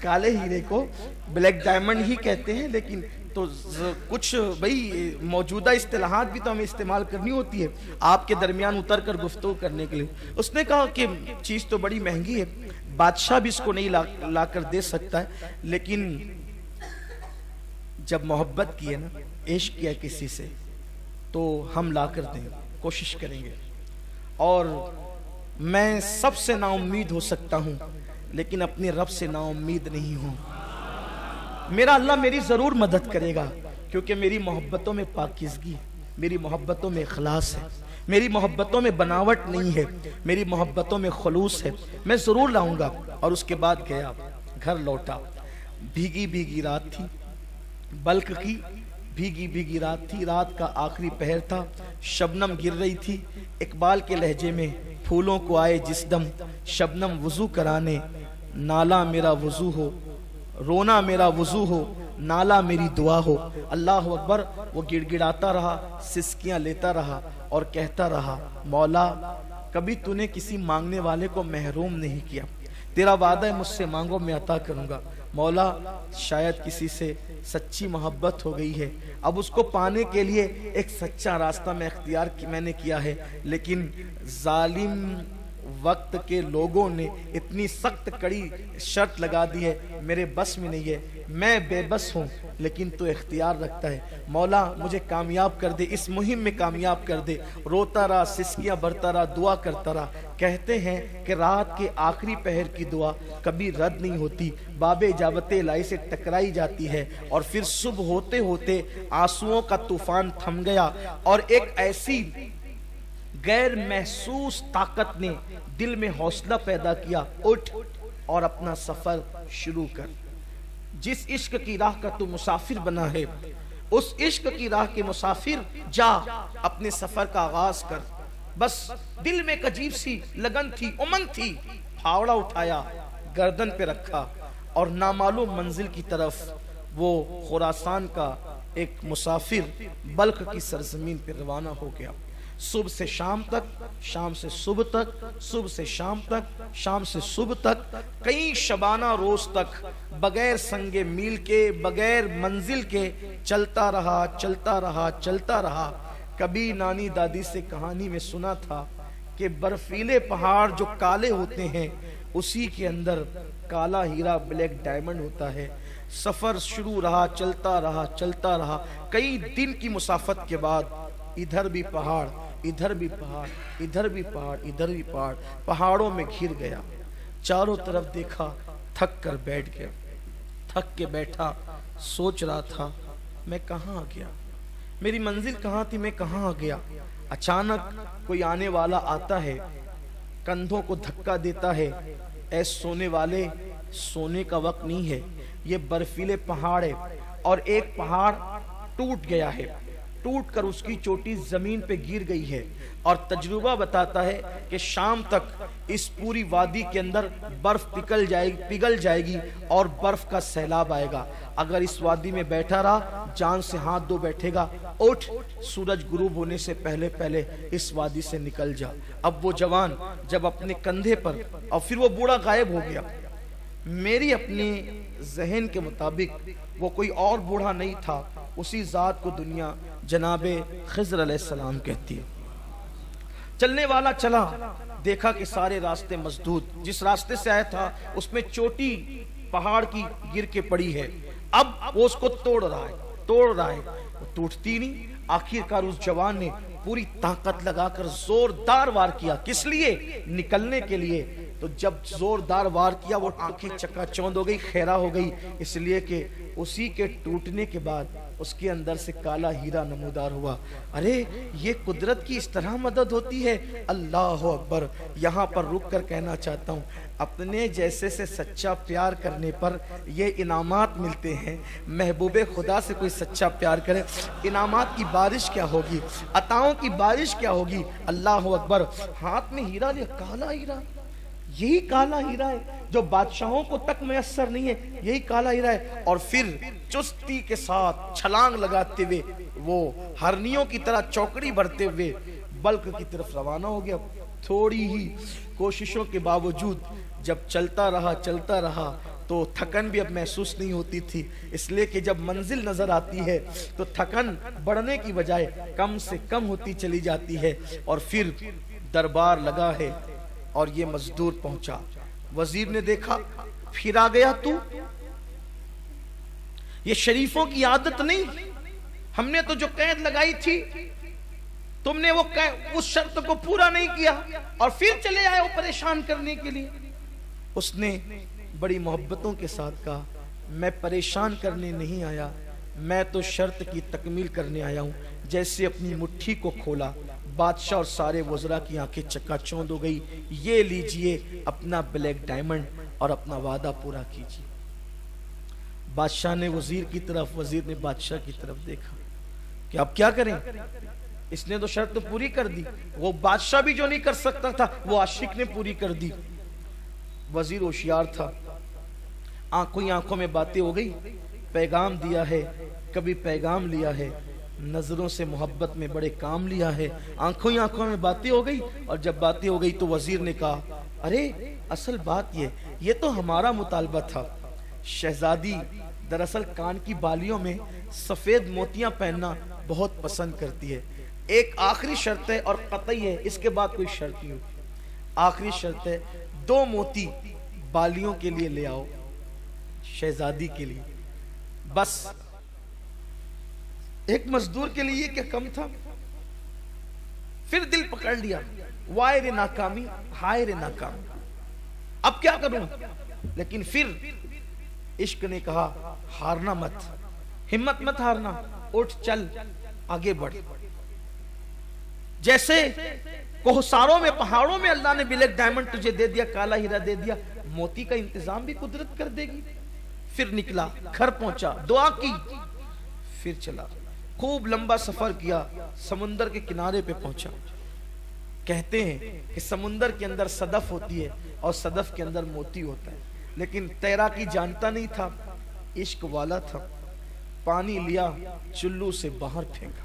[SPEAKER 1] काले हीरे को ब्लैक डायमंड ही कहते हैं, लेकिन तो कुछ भाई मौजूदा इस्तिलाहात भी तो हमें इस्तेमाल करनी होती है आपके दरमियान उतर कर गुफ्तगू करने के लिए। उसने कहा कि चीज तो बड़ी महंगी है, बादशाह भी इसको नहीं ला कर दे सकता है, लेकिन जब मोहब्बत की है ना, इश्क किया किसी से, तो हम ला कर दें, कोशिश करेंगे। और मैं सबसे नाउम्मीद हो सकता हूं, लेकिन अपने रब से नाउम्मीद नहीं हूं। मेरा अल्लाह मेरी जरूर मदद करेगा, क्योंकि मेरी मोहब्बतों में पाकीज़गी, मेरी मोहब्बतों में इखलास है, मेरी मोहब्बतों में बनावट नहीं है, मेरी मोहब्बतों में खलूस है। मैं जरूर लाऊंगा। और उसके बाद गया, घर लौटा। भीगी भीगी रात थी, बल्क की भीगी भीगी रात थी, रात का आखिरी पहर था, शबनम गिर रही थी। इकबाल के लहजे में, फूलों को आए जिस दम शबनम वुजू कराने, नाला मेरा वुजू हो, रोना मेरा वुजू हो, नाला मेरी दुआ हो। अल्लाह अकबर। वो गिड़गिड़ाता रहा, सिसकियां लेता रहा और कहता रहा, मौला कभी तूने किसी मांगने वाले को महरूम नहीं किया, तेरा वादा है मुझसे मांगो मैं अता करूंगा। मौला शायद किसी से सच्ची मोहब्बत हो गई है, अब उसको पाने के लिए एक सच्चा रास्ता मैं मैंने किया है, लेकिन जालिम वक्त के लोगों ने इतनी सख्त कड़ी शर्त लगा दी है, मेरे बस में नहीं है, मैं बेबस हूँ, लेकिन तो इख्तियार रखता है। मौला मुझे कामयाब कर दे, इस मुहिम में कामयाब कर दे। रोता रहा, सिसकियाँ भरता रहा, दुआ करता रहा। कहते हैं कि रात के आखिरी पहर की दुआ कभी रद्द नहीं होती, बाबे इजाबत इलाही से टकराई जाती है। और फिर सुबह होते होते आंसुओं का तूफान थम गया और एक ऐसी गैर महसूस ताकत ने दिल में हौसला पैदा किया, उठ और अपना सफर शुरू कर। जिस इश्क की राह का तू मुसाफिर बना है, उस इश्क की राह के मुसाफिर जा, अपने सफर का आगाज कर। बस दिल में एक अजीब सी लगन थी, उमंग थी, फावड़ा उठाया, गर्दन पे रखा और नामालूम मंजिल की तरफ वो खुरासान का एक मुसाफिर बल्ख की सरजमीन पे रवाना हो गया। सुबह से शाम तक, शाम से सुबह तक, सुबह से शाम तक, शाम से सुबह तक, कई शबाना रोज तक बगैर संगे मील के, बगैर मंजिल के चलता रहा, चलता रहा, चलता रहा। कभी नानी दादी से कहानी में सुना था कि बर्फीले पहाड़ जो काले होते हैं, उसी के अंदर काला हीरा, ब्लैक डायमंड होता है। सफर शुरू रहा, चलता रहा, चलता रहा। कई दिन की मुसाफत के बाद इधर भी पहाड़, इधर भी पहाड़, इधर भी पहाड़, इधर भी पहाड़, पहाड़ों में घिर गया। चारों तरफ देखा, थक कर बैठ गया। थक के बैठा, सोच रहा था मैं कहाँ आ गया, मेरी मंजिल कहाँ थी, मैं कहाँ आ गया। अचानक कोई आने वाला आता है, कंधों को धक्का देता है। ऐ सोने वाले, सोने का वक्त नहीं है, ये बर्फीले पहाड़ है और एक पहाड़ टूट गया है, टूटकर उसकी चोटी जमीन पे गिर गई है। और तजुर्बा बताता है कि शाम तक इस पूरी वादी के अंदर बर्फ पिघल जाएगी और बर्फ का सैलाब आएगा। अगर इस वादी में बैठा रहा, जान से हाथ धो बैठेगा। उठ, सूरज गुरूब होने से पहले पहले इस वादी से निकल जा। अब वो जवान जब अपने कंधे पर, और फिर वो बूढ़ा गायब हो गया। मेरी अपने जहन के मुताबिक वो कोई और बूढ़ा नहीं था, उसी जात को दुनिया जनाबे खिज़र अलैहिस्सलाम कहती है। चलने वाला चला, देखा कि सारे रास्ते मसदूद, जिस रास्ते से आया था उसमें चोटी पहाड़ की गिर के पड़ी है। अब वो उसको तोड़ रहा है, तोड़ रहा है, वो टूटती नहीं। आखिरकार उस जवान ने पूरी ताकत लगाकर जोरदार वार किया। किस लिए? निकलने के लिए। तो जब जोरदार वार किया, वो आंखें चकाचौंध हो गई, खैरा हो गई, इसलिए कि उसी के टूटने के बाद उसके अंदर से काला हीरा नमूदार हुआ। अरे ये कुदरत की इस तरह मदद होती है। अल्लाह अकबर। यहाँ पर रुक कर कहना चाहता हूँ, अपने जैसे से सच्चा प्यार करने पर ये इनामात मिलते हैं। महबूबे खुदा से कोई सच्चा प्यार करे, इनामात की बारिश क्या होगी, अताओं की बारिश क्या होगी। अल्लाह अकबर। हाथ में हीरा लिया, काला हीरा, यही काला हीरा है जो बादशाहों को तक मैसर नहीं है, यही काला हीरा है। और फिर चुस्ती के साथ छलांग लगाते हुए वो हरनियों की तरह चौकड़ी भरते हुए बल्क की तरफ रवाना हो गया। थोड़ी ही कोशिशों के बावजूद जब चलता रहा तो थकन भी अब महसूस नहीं होती थी, इसलिए कि जब मंजिल नजर आती है तो थकन बढ़ने की बजाय कम से कम होती चली जाती है। और फिर दरबार लगा है और ये मजदूर पहुंचा। वजीर ने देखा, फिर आ गया तू, ये शरीफों की आदत नहीं, हमने तो जो कैद लगाई थी तुमने वो उस शर्त को पूरा नहीं किया और फिर चले आए वो परेशान करने के लिए। उसने बड़ी मोहब्बतों के साथ कहा, मैं परेशान करने नहीं आया, मैं तो शर्त की तकमील करने आया हूं। जैसे अपनी मुट्ठी को खोला, बादशाह और सारे वज़रा की आंखें चकाचौंध हो गई। ये लीजिए अपना ब्लैक डायमंड और अपना वादा पूरा कीजिए। बादशाह ने वजीर की तरफ, वजीर ने बादशाह की तरफ देखा कि अब क्या करें, इसने तो शर्त पूरी कर दी, वो बादशाह भी जो नहीं कर सकता था वो आशिक ने पूरी कर दी। वजीर होशियार था, आंखों ही आंखों में बातें हो गई, पैगाम दिया है, कभी पैगाम लिया है, नजरों से मोहब्बत में बड़े काम लिया है, आंखों ही आंखों में बातें हो गई। और जब बातें हो गई तो वजीर ने कहा, अरे असल बात ये तो हमारा मुतालबा था शहजादी दरअसल कान की बालियों में सफेद मोतियां पहनना बहुत पसंद करती है। एक आखिरी शर्त है और कतई है, इसके बाद कोई शर्त नहीं होती। आखिरी शर्त है 2 मोती बालियों के लिए ले आओ, शहजादी के लिए। बस एक मजदूर के लिए क्या कम था। फिर दिल पकड़ लिया, वाय रे नाकामी, हाय रे नाकामी, अब क्या करूं। लेकिन फिर इश्क ने कहा हारना मत, हिम्मत मत हारना, उठ चल आगे बढ़। जैसे कोहसारों में, पहाड़ों में अल्लाह ने ब्लैक डायमंड तुझे दे दिया, काला हीरा दे दिया, मोती का इंतजाम भी कुदरत कर देगी। फिर निकला, घर पहुंचा, दुआ की, फिर चला, खूब लंबा सफर किया, समुंदर के किनारे पे पहुंचा। कहते हैं कि समुंदर के अंदर सदफ होती है और सदफ के अंदर मोती होता है, लेकिन तैराकी जानता नहीं था, इश्क वाला था। पानी लिया, चुल्लू से बाहर फेंका,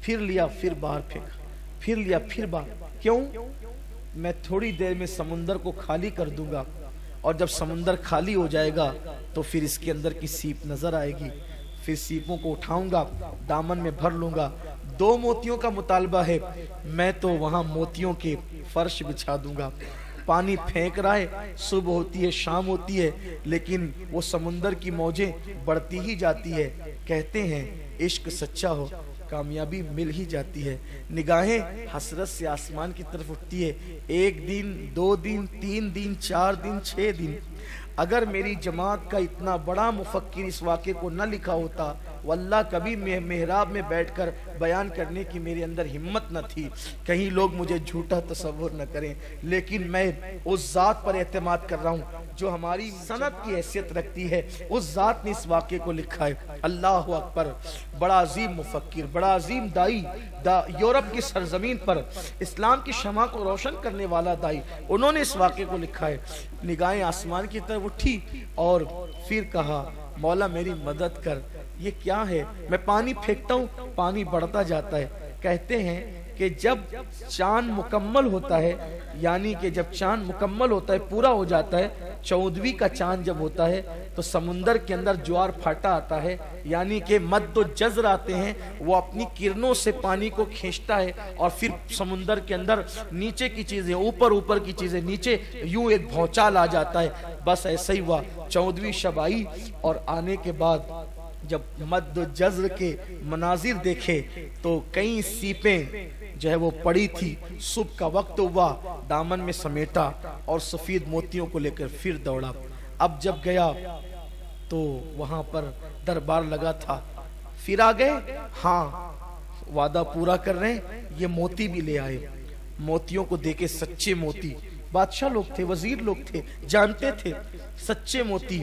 [SPEAKER 1] फिर लिया, फिर बाहर फेंका, फिर लिया, फिर बाहर। क्यों? मैं थोड़ी देर में समुंदर को खाली कर दूंगा, और जब समुंदर खाली हो जाएगा तो फिर इसके अंदर की सीप नजर आएगी, फिर सीपों को उठाऊंगा, दामन में भर लूंगा। 2 मोतियों का मुतालबा है, मैं तो वहां मोतियों के फर्श बिछा दूंगा। पानी फेंक रहा है, सुबह होती है, शाम होती है, लेकिन वो समुंदर की मौजें बढ़ती ही जाती है। कहते हैं इश्क सच्चा हो, कामयाबी मिल ही जाती है। निगाहें हसरत से आसमान की तरफ उठती है। 1 दिन, 2 दिन, 3 दिन, 4 दिन, 6 दिन। अगर मेरी जमात का इतना बड़ा मुफक्किर इस वाक़े को न लिखा होता, वल्लाह कभी मेहराब में बैठकर बयान करने की मेरे अंदर हिम्मत न थी, कहीं लोग मुझे झूठा तसव्वुर न करें। लेकिन मैं उस ज़ात पर एतमाद कर रहा हूँ जो हमारी सनद की हैसियत रखती है, उस ज़ात ने इस वाक़े को लिखा है। अल्लाह अकबर। बड़ा अजीम मुफक्किर, बड़ा अजीम दाई, यूरोप की सरजमीन पर इस्लाम की शमा को रोशन करने वाला दाई, उन्होंने इस वाक़े को लिखा है। निगाहें आसमान की तरफ उठी और फिर कहा मौला मेरी मदद कर, ये क्या है। मैं पानी फेंकता हूँ, पानी बढ़ता जाता है। कहते हैं कि जब चांद मुकम्मल होता है, यानी कि जब चांद मुकम्मल होता है, पूरा हो जाता है, 14वीं का चांद जब होता है, तो समुंदर के अंदर ज्वार फाटा आता है, यानी कि मद्दो जज़र आते हैं। वो अपनी किरणों से पानी को खींचता है और फिर समुंदर के अंदर नीचे की चीजें ऊपर, ऊपर की चीजें नीचे, यूं एक भौचाल आ जाता है। बस ऐसा ही हुआ। 14वीं शब आई और आने के बाद जब मद्दो जज़र के मनाजिर देखे तो कई सीपें जो है वो पड़ी थी। सुबह का वक्त हुआ, दामन में समेटा और सफेद मोतियों को लेकर फिर दौड़ा। अब जब गया तो वहां पर दरबार लगा था। फिर आ गए, हाँ वादा पूरा कर रहे हैं, ये मोती भी ले आए। मोतियों को देखे सच्चे मोती, बादशाह लोग थे, वजीर लोग थे, जानते थे सच्चे मोती।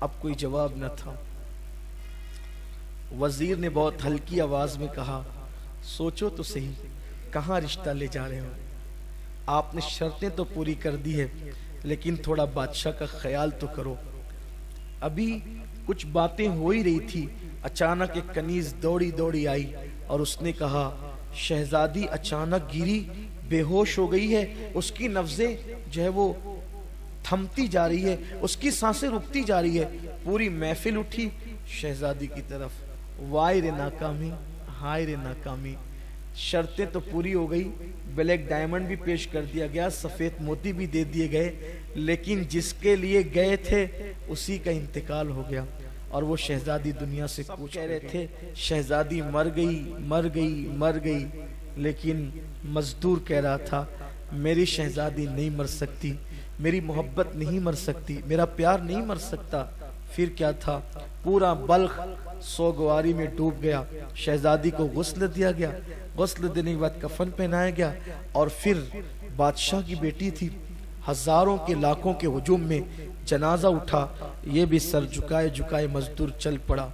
[SPEAKER 1] अब कोई जवाब न था। वजीर ने बहुत हल्की आवाज में कहा, सोचो तो सही, कहाँ रिश्ता ले जा रहे हो। आपने शर्तें तो पूरी कर दी है, लेकिन थोड़ा बादशाह का ख्याल तो करो। अभी कुछ बातें हो ही रही थी, अचानक एक कनीज दौड़ी दौड़ी आई और उसने कहा, शहजादी अचानक गिरी, बेहोश हो गई है, उसकी नब्जें जो है वो थमती जा रही है, उसकी सांसें रुकती जा रही है। पूरी महफिल उठी शहजादी की तरफ। वाय रे नाकामी, हाय रे नाकामी। शर्तें तो पूरी हो गई, ब्लैक डायमंड भी पेश कर दिया गया, सफेद मोती भी दे दिए गए, लेकिन जिसके लिए गए थे उसी का इंतकाल हो गया। और वो शहजादी दुनिया से पूछ रहे थे, शहजादी मर गई, मर गई, मर गई। लेकिन मजदूर कह रहा था, मेरी शहजादी नहीं मर सकती, मेरी मोहब्बत नहीं मर सकती, मेरा प्यार नहीं मर सकता। फिर क्या था, पूरा बल्ख सोगवारी में डूब गया। शहजादी को गुस्ल दिया गया, गुस्ल देने के बाद कफन पहनाया गया। और फिर बादशाह की बेटी थी, हजारों के लाखों के हुजूम में जनाजा उठा, ये भी सर झुकाए झुकाए मजदूर चल पड़ा।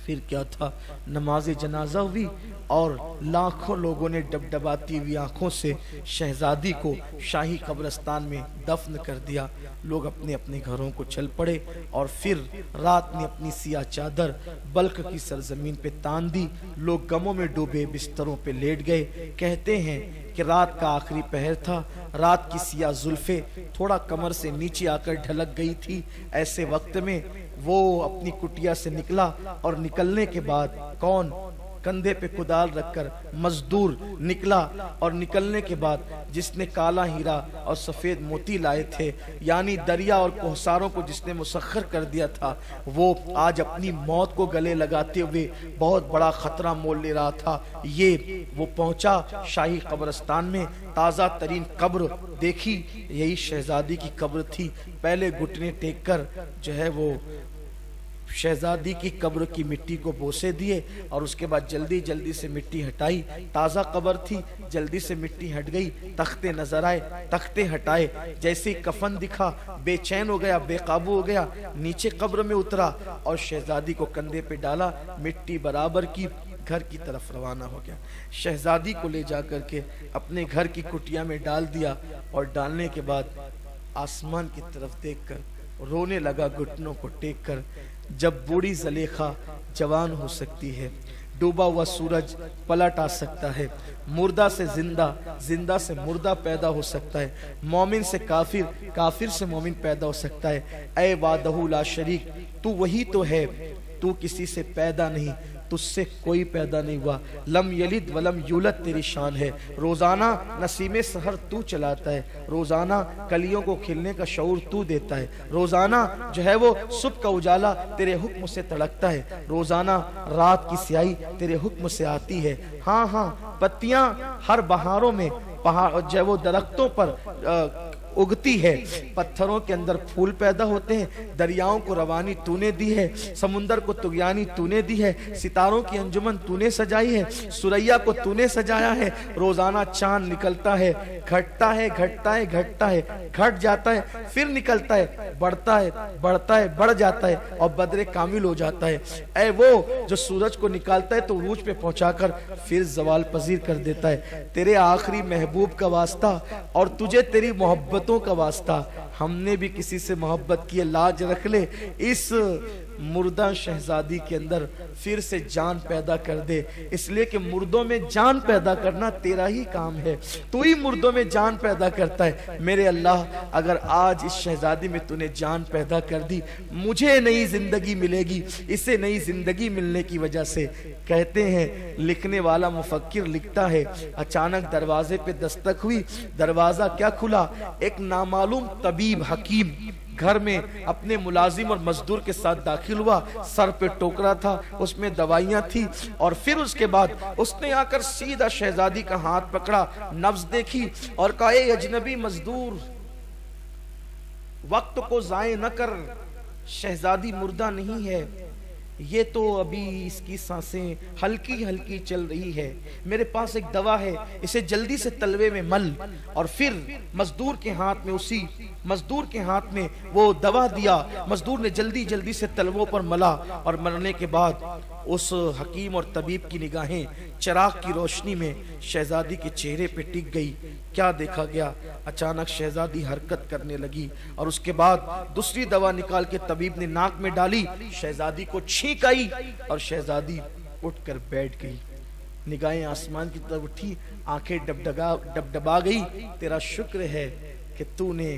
[SPEAKER 1] फिर क्या था, नमाज जनाजा हुई और लाखों लोगों ने डबडबाती हुई आंखों से शहजादी को शाही कब्रिस्तान में दफन कर दिया। लोग अपने अपने घरों को चल पड़े और फिर रात ने अपनी सियाह चादर बल्क की सरजमीन पे तान दी। लोग गमों में डूबे बिस्तरों पे लेट गए। कहते हैं कि रात का आखिरी पहर था, रात की सियाह जुल्फे थोड़ा कमर से नीचे आकर ढलक गई थी। ऐसे वक्त में वो अपनी कुटिया से निकला और निकलने के बाद कौन, कंधे पे कुदाल रखकर मजदूर निकला और निकलने के बाद जिसने काला हीरा और सफेद मोती लाए थे, यानी दरिया और कोहसारों को जिसने मुसख्खर कर दिया था, वो आज अपनी मौत को गले लगाते हुए बहुत बड़ा खतरा मोल ले रहा था। ये वो पहुंचा शाही कब्रिस्तान में, ताज़ा तरीन कब्र देखी, यही शहजादी की कब्र थी। पहले घुटने टेक कर जो है वो शहजादी की कब्र की मिट्टी को बोसे दिए और उसके बाद जल्दी जल्दी से मिट्टी हटाई। ताज़ा कब्र थी, जल्दी से मिट्टी हट गई। तख्ते नजर आए, तख्ते हटाए। जैसे ही कफन दिखा बेचैन हो गया, बेकाबू हो गया, नीचे कब्र में उतरा और शहजादी को कंधे पे डाला, मिट्टी बराबर की, घर की तरफ रवाना हो गया। शहजादी को ले जाकर के अपने घर की कुटिया में डाल दिया और डालने के बाद आसमान की तरफ देखकर रोने लगा, घुटनों को टेक कर। जब बूढ़ी ज़लेखा जवान हो सकती है, डूबा हुआ सूरज पलट आ सकता है, मुर्दा से जिंदा, जिंदा से मुर्दा पैदा हो सकता है, मोमिन से काफिर, काफिर से मोमिन पैदा हो सकता है। ऐ वादहू ला शरीक, तू वही तो है, तू किसी से पैदा नहीं, तुझसे कोई पैदा नहीं हुआ। लम यलिद वलम यूलद तेरी शान है। रोजाना नसीमे सहर तू चलाता है, रोजाना कलियों को खिलने का शऊर तू देता है, रोजाना जो है वो सुबह का उजाला तेरे हुक्म से तड़कता है, रोजाना रात की स्याही तेरे हुक्म से आती है। हाँ हाँ, पत्तियां हर बहारों में पहाड़ जो है वो दरख्तों पर उगती है, पत्थरों के अंदर फूल पैदा होते हैं, दरियाओं को रवानी तूने दी है, समुंदर को तुगयानी तूने दी है, सितारों की अंजुमन तूने सजाई है, सुरैया को तूने सजाया है। रोजाना चांद निकलता है, घटता है, घटता है, घटता है, घट जाता है, फिर निकलता है, बढ़ता है, बढ़ता है, बढ़ जाता है और बदरे कामिल हो जाता है। ऐ वो जो सूरज को निकालता है तो उरूज पे पहुंचाकर फिर जवाल पजीर कर देता है। तेरे आखिरी महबूब का वास्ता और तुझे तेरी मोहब्बतों का वास्ता, हमने भी किसी से मोहब्बत की, लाज रख ले, इस मुर्दा शहजादी के अंदर फिर से जान पैदा कर दे। इसलिए कि मुर्दों में जान पैदा करना तेरा ही काम है, तू ही मुर्दों में जान पैदा करता है। मेरे अल्लाह, अगर आज इस शहजादी में तूने जान पैदा कर दी, मुझे नई जिंदगी मिलेगी। इसे नई जिंदगी मिलने की वजह से कहते हैं, लिखने वाला मुफक्किर लिखता है, अचानक दरवाजे पे दस्तक हुई, दरवाजा क्या खुला, एक नामालूम तबीब हकीम घर में अपने मुलाजिम और मजदूर के साथ दाखिल हुआ। सर पे टोकरा था, उसमें दवाइयां थी और फिर उसके बाद उसने आकर सीधा शहजादी का हाथ पकड़ा, नब्ज देखी और कहा, ए अजनबी मजदूर, वक्त को जाये न कर, शहजादी मुर्दा नहीं है, ये तो अभी इसकी सांसें हल्की हल्की चल रही है, मेरे पास एक दवा है, इसे जल्दी से तलवे में मल। और फिर मजदूर के हाथ में, उसी मजदूर के हाथ में वो दवा दिया। मजदूर ने जल्दी जल्दी से तलवों पर मला और मरने के बाद उस हकीम और तबीब की निगाहें चिराग की रोशनी में शहजादी के चेहरे पे टिक गई। क्या देखा गया, अचानक शहजादी हरकत करने लगी और उसके बाद दूसरी दवा निकाल के तबीब ने नाक में डाली, शहजादी को छींक आई और शहजादी उठकर बैठ गई। निगाहें आसमान की तरफ उठी, आंखें डबडबा गई। तेरा शुक्र है कि तूने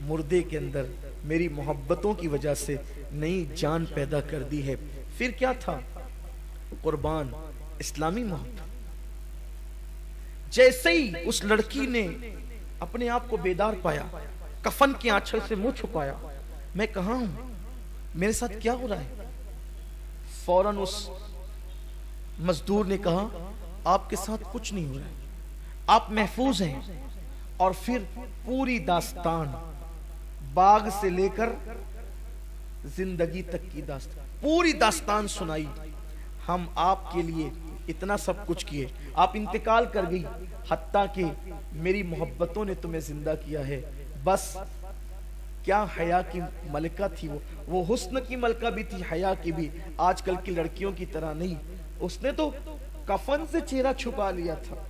[SPEAKER 1] मुर्दे के अंदर मेरी मोहब्बतों की वजह से नई जान पैदा कर दी है। फिर क्या था, कुर्बान, इस्लामी मोहब्बत। जैसे ही उस लड़की ने अपने आप को बेदार पाया, कफन के आंचल से मुंह छुपाया, मैं कहां हूं, मेरे साथ क्या हो रहा है, फौरन उस मजदूर ने कहा, आपके साथ कुछ नहीं हो रहा है, आप महफूज हैं। और फिर पूरी दास्तान, बाग से लेकर जिंदगी तक की दास्तान, पूरी दास्तान सुनाई। हम आपके लिए इतना सब कुछ किए, आप इंतकाल कर गई, हत्ता कि मेरी मोहब्बतों ने तुम्हें जिंदा किया है। बस क्या हया की मलका थी वो हुस्न की मलका भी थी, हया की भी, आजकल की लड़कियों की तरह नहीं। उसने तो कफन से चेहरा छुपा लिया था।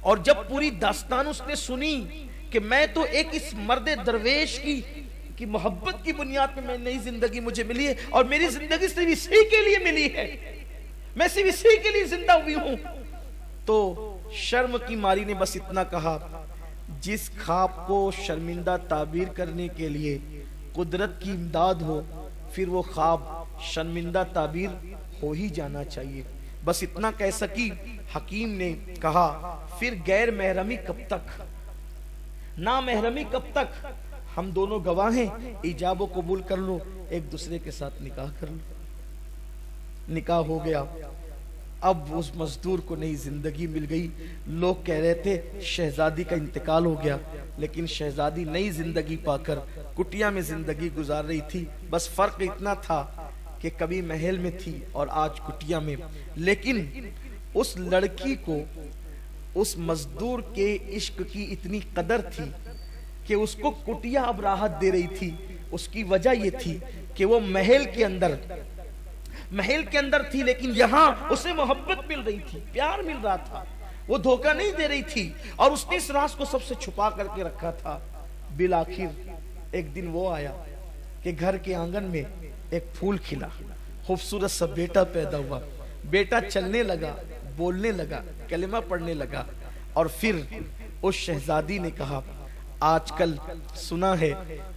[SPEAKER 1] और जब पूरी दास्तान उसने सुनी कि मैं तो एक इस मर्दे दरवेश की मोहब्बत की बुनियाद पे मैं नई जिंदगी मुझे मिली है, और मेरी जिंदगी सिर्फ इसी के लिए मिली है, मैं सिर्फ इसी के लिए जिंदा हुई हूं, तो शर्म की मारी ने बस इतना कहा, जिस ख्वाब को शर्मिंदा ताबीर करने के लिए कुदरत की इमदाद हो, फिर वो ख्वाब शर्मिंदा ताबीर हो ही जाना चाहिए। बस इतना कह सकी। हकीम ने कहा, फिर गैर महरमी कब तक, ना महरमी कब तक, हम दोनों गवाह हैं, इजाबो कबूल कर लो, एक दूसरे के साथ निकाह कर लो। निकाह हो गया। अब उस मजदूर को नई जिंदगी मिल गई। लोग कह रहे थे शहजादी का इंतकाल हो गया, लेकिन शहजादी नई जिंदगी पाकर कुटिया में जिंदगी गुजार रही थी। बस फर्क इतना था कि कभी महल में थी और आज कुटिया में। लेकिन उस लड़की को उस मजदूर के इश्क की इतनी कदर थी कि उसको कुटिया अब राहत दे रही थी। उसकी वजह यह थी कि वो महल के अंदर थी, लेकिन यहां उसे मोहब्बत मिल रही थी, प्यार मिल रहा था, वो धोखा नहीं दे रही थी, और उसने इस राज को सबसे छुपा करके रखा था। बिल आखिर एक दिन वो आया कि घर के आंगन में एक फूल खिला, खूबसूरत सा बेटा पैदा हुआ। बेटा चलने लगा, बोलने लगा, कलिमा पढ़ने लगा। और फिर उस शहजादी ने कहा, आजकल सुना है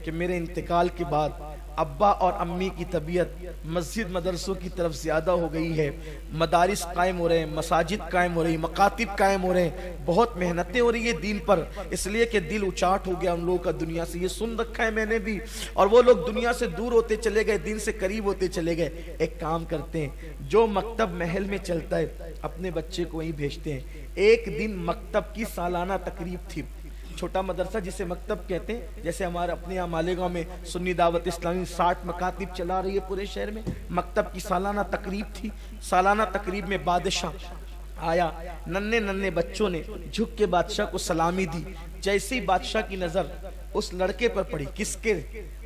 [SPEAKER 1] कि मेरे इंतकाल के बाद अब्बा और अम्मी की तबीयत मस्जिद मदरसों की तरफ ज्यादा हो गई है, मदारिस कायम हो रहे हैं, मसाजिद कायम हो रही, मकातिब कायम हो रहे हैं, बहुत मेहनतें हो रही है दीन पर, इसलिए कि दिल उचाट हो गया उन लोगों का दुनिया से। ये सुन रखा है मैंने भी, और वो लोग दुनिया से दूर होते चले गए, दिन से करीब होते चले गए। एक काम करते हैं, जो मकतब महल में चलता है अपने बच्चे को वहीं भेजते हैं। एक दिन मकतब की सालाना तकरीब थी, छोटा मदरसा जिसे मकतब कहते हैं, जैसे हमारे अपने यहाँ मालेगांव में सुन्नी दावत इस्लामी 60 मकातिब चला रही है पूरे शहर में, मकतब की सालाना तकरीब थी। सालाना तकरीब में बादशाह आया, नन्हे नन्हे बच्चों ने झुक के बादशाह को सलामी दी। जैसे ही बादशाह की नजर उस लड़के पर पड़ी, किसके,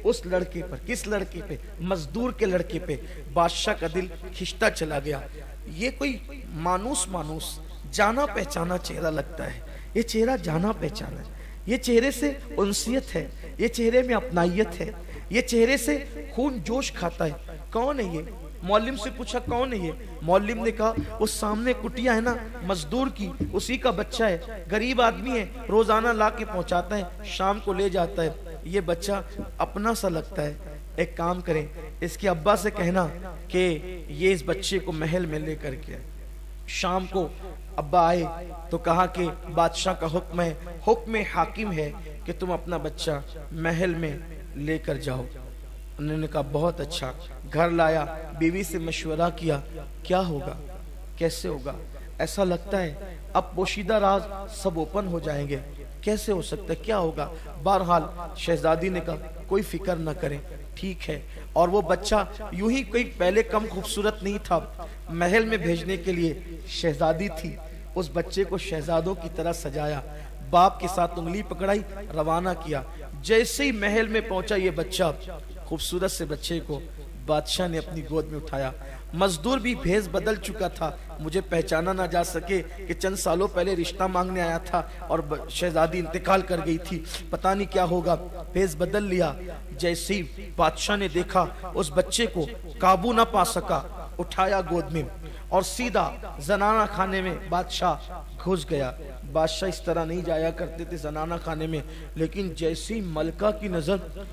[SPEAKER 1] उस लड़के पर, किस लड़के पे, मजदूर के लड़के पे, बादशाह का दिल खिंचता चला गया। ये कोई मानूस जाना पहचाना चेहरा लगता है, ये चेहरा जाना पहचाना है, ये चेहरे से उनसियत है, ये चेहरे में अपनाइयत है, ये चेहरे से खून जोश खाता है। कौन है ये? मौलिम से पूछा कौन है ये? मौलिम ने कहा वो सामने कुटिया है ना मजदूर की, उसी का बच्चा है, गरीब आदमी है, रोजाना ला के पहुंचाता है, शाम को ले जाता है, ये बच्चा अपना सा लगता है। एक काम करें, इसके अब्बा से कहना कि ये इस बच्चे को महल में लेकर के आए। शाम को अब्बा आए तो कहा कि बादशाह का हुक्म है, हुक्म हाकिम है कि तुम अपना बच्चा महल में लेकर जाओ। उन्होंने कहा बहुत अच्छा। घर लाया, बीवी से मशवरा किया, क्या होगा, कैसे होगा? ऐसा लगता है अब पोशीदा राज सब ओपन हो जाएंगे, कैसे हो सकता है, क्या होगा? बहरहाल शहजादी ने कहा कोई फिक्र न करें, ठीक है। और वो बच्चा यूं ही कोई पहले कम खूबसूरत नहीं था, महल में भेजने के लिए शहजादी थी, उस बच्चे को शहजादों की तरह सजाया, बाप के साथ उंगली पकड़ाई, रवाना किया। जैसे ही महल में पहुंचा ये बच्चा, खूबसूरत से बच्चे को बादशाह ने अपनी गोद में उठाया। मजदूर भी भेष बदल चुका था, मुझे पहचाना ना जा सके कि चंद सालों पहले रिश्ता मांगने आया था और शहजादी इंतकाल कर गई थी, पता नहीं क्या होगा, भेष बदल लिया। जैसे ही बादशाह ने देखा उस बच्चे को काबू ना पा सका, उठाया गोद में और सीधा जनाना खाने में बादशाह घुस गया। बादशाह इस तरह नहीं जाया करते थे जनाना खाने में, लेकिन जैसी मलका की नजर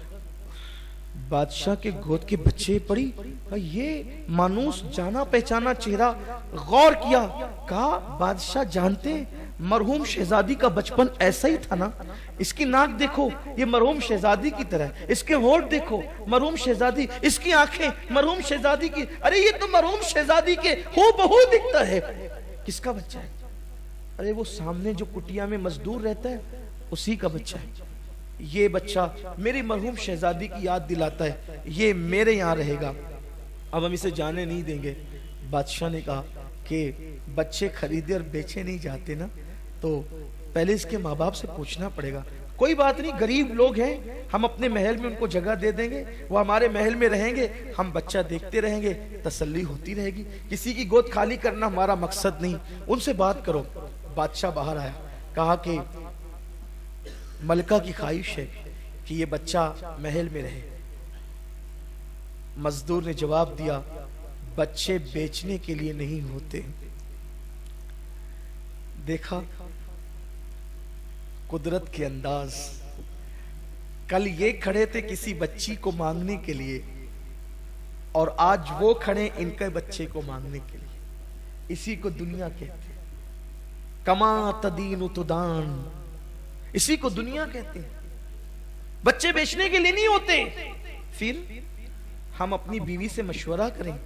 [SPEAKER 1] बादशाह के गोद के बच्चे पड़ी, ये मानूस जाना पहचाना चेहरा, गौर किया, कहा बादशाह जानते मरहूम शहजादी का बचपन ऐसा ही था ना, इसकी नाक देखो ये मरहूम शहजादी की तरह, इसके होंठ देखो मरहूम शहजादी, इसकी आंखें मरहूम शहजादी की, अरे ये तो मरहूम शहजादी के हूबहू दिखता है। किसका बच्चा है? अरे वो सामने जो कुटिया में मजदूर रहता है उसी का बच्चा है। ये बच्चा मेरी मरहूम शहजादी की याद दिलाता है, ये मेरे यहाँ रहेगा, अब हम इसे जाने नहीं देंगे। बादशाह ने कहा कि बच्चे खरीदे और बेचे नहीं जाते ना, तो पहले इसके माँ बाप से पूछना पड़ेगा कोई बात नहीं, गरीब लोग हैं, हम अपने महल में उनको जगह दे देंगे, वो हमारे महल में रहेंगे, हम बच्चा देखते रहेंगे, तसल्ली होती रहेगी। किसी की गोद खाली करना हमारा मकसद नहीं। उनसे बात करो। बादशाह बाहर आया, कहा कि मलका की ख्वाहिश है कि ये बच्चा महल में रहे। मजदूर ने जवाब दिया, बच्चे बेचने के लिए नहीं होते। देखा कुदरत के अंदाज। कल ये खड़े थे किसी बच्ची को मांगने के लिए, और आज वो खड़े इनके बच्चे को मांगने के लिए। इसी को दुनिया कहते हैं, कमा तदीन तुदान, इसी को दुनिया कहते हैं। बच्चे बेचने के लिए नहीं होते। फिर हम अपनी बीवी से मशवरा करें,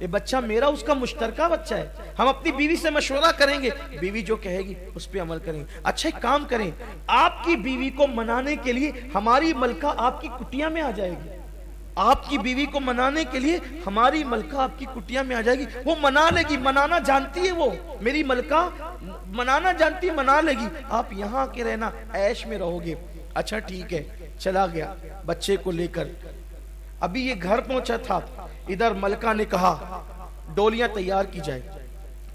[SPEAKER 1] ये बच्चा मेरा उसका मुश्तरका बच्चा है, हम अपनी बीवी से मशवरा करेंगे, बीवी जो कहेगी उस पर अमल करेंगे। अच्छा एक काम करें, आपकी बीवी को मनाने के लिए हमारी मलका आपकी कुटिया में आ जाएगी। आपकी बीवी को मनाने के लिए हमारी मलका आपकी कुटिया में आ जाएगी, वो मना लेगी, मनाना जानती है वो, मेरी मलका मनाना जानती है, मना लेगी। आप यहाँ के रहना, ऐश में रहोगे। अच्छा ठीक है, चला गया बच्चे को लेकर। अभी ये घर पहुंचा था, इधर मलका ने कहा डोलियां तैयार की जाए।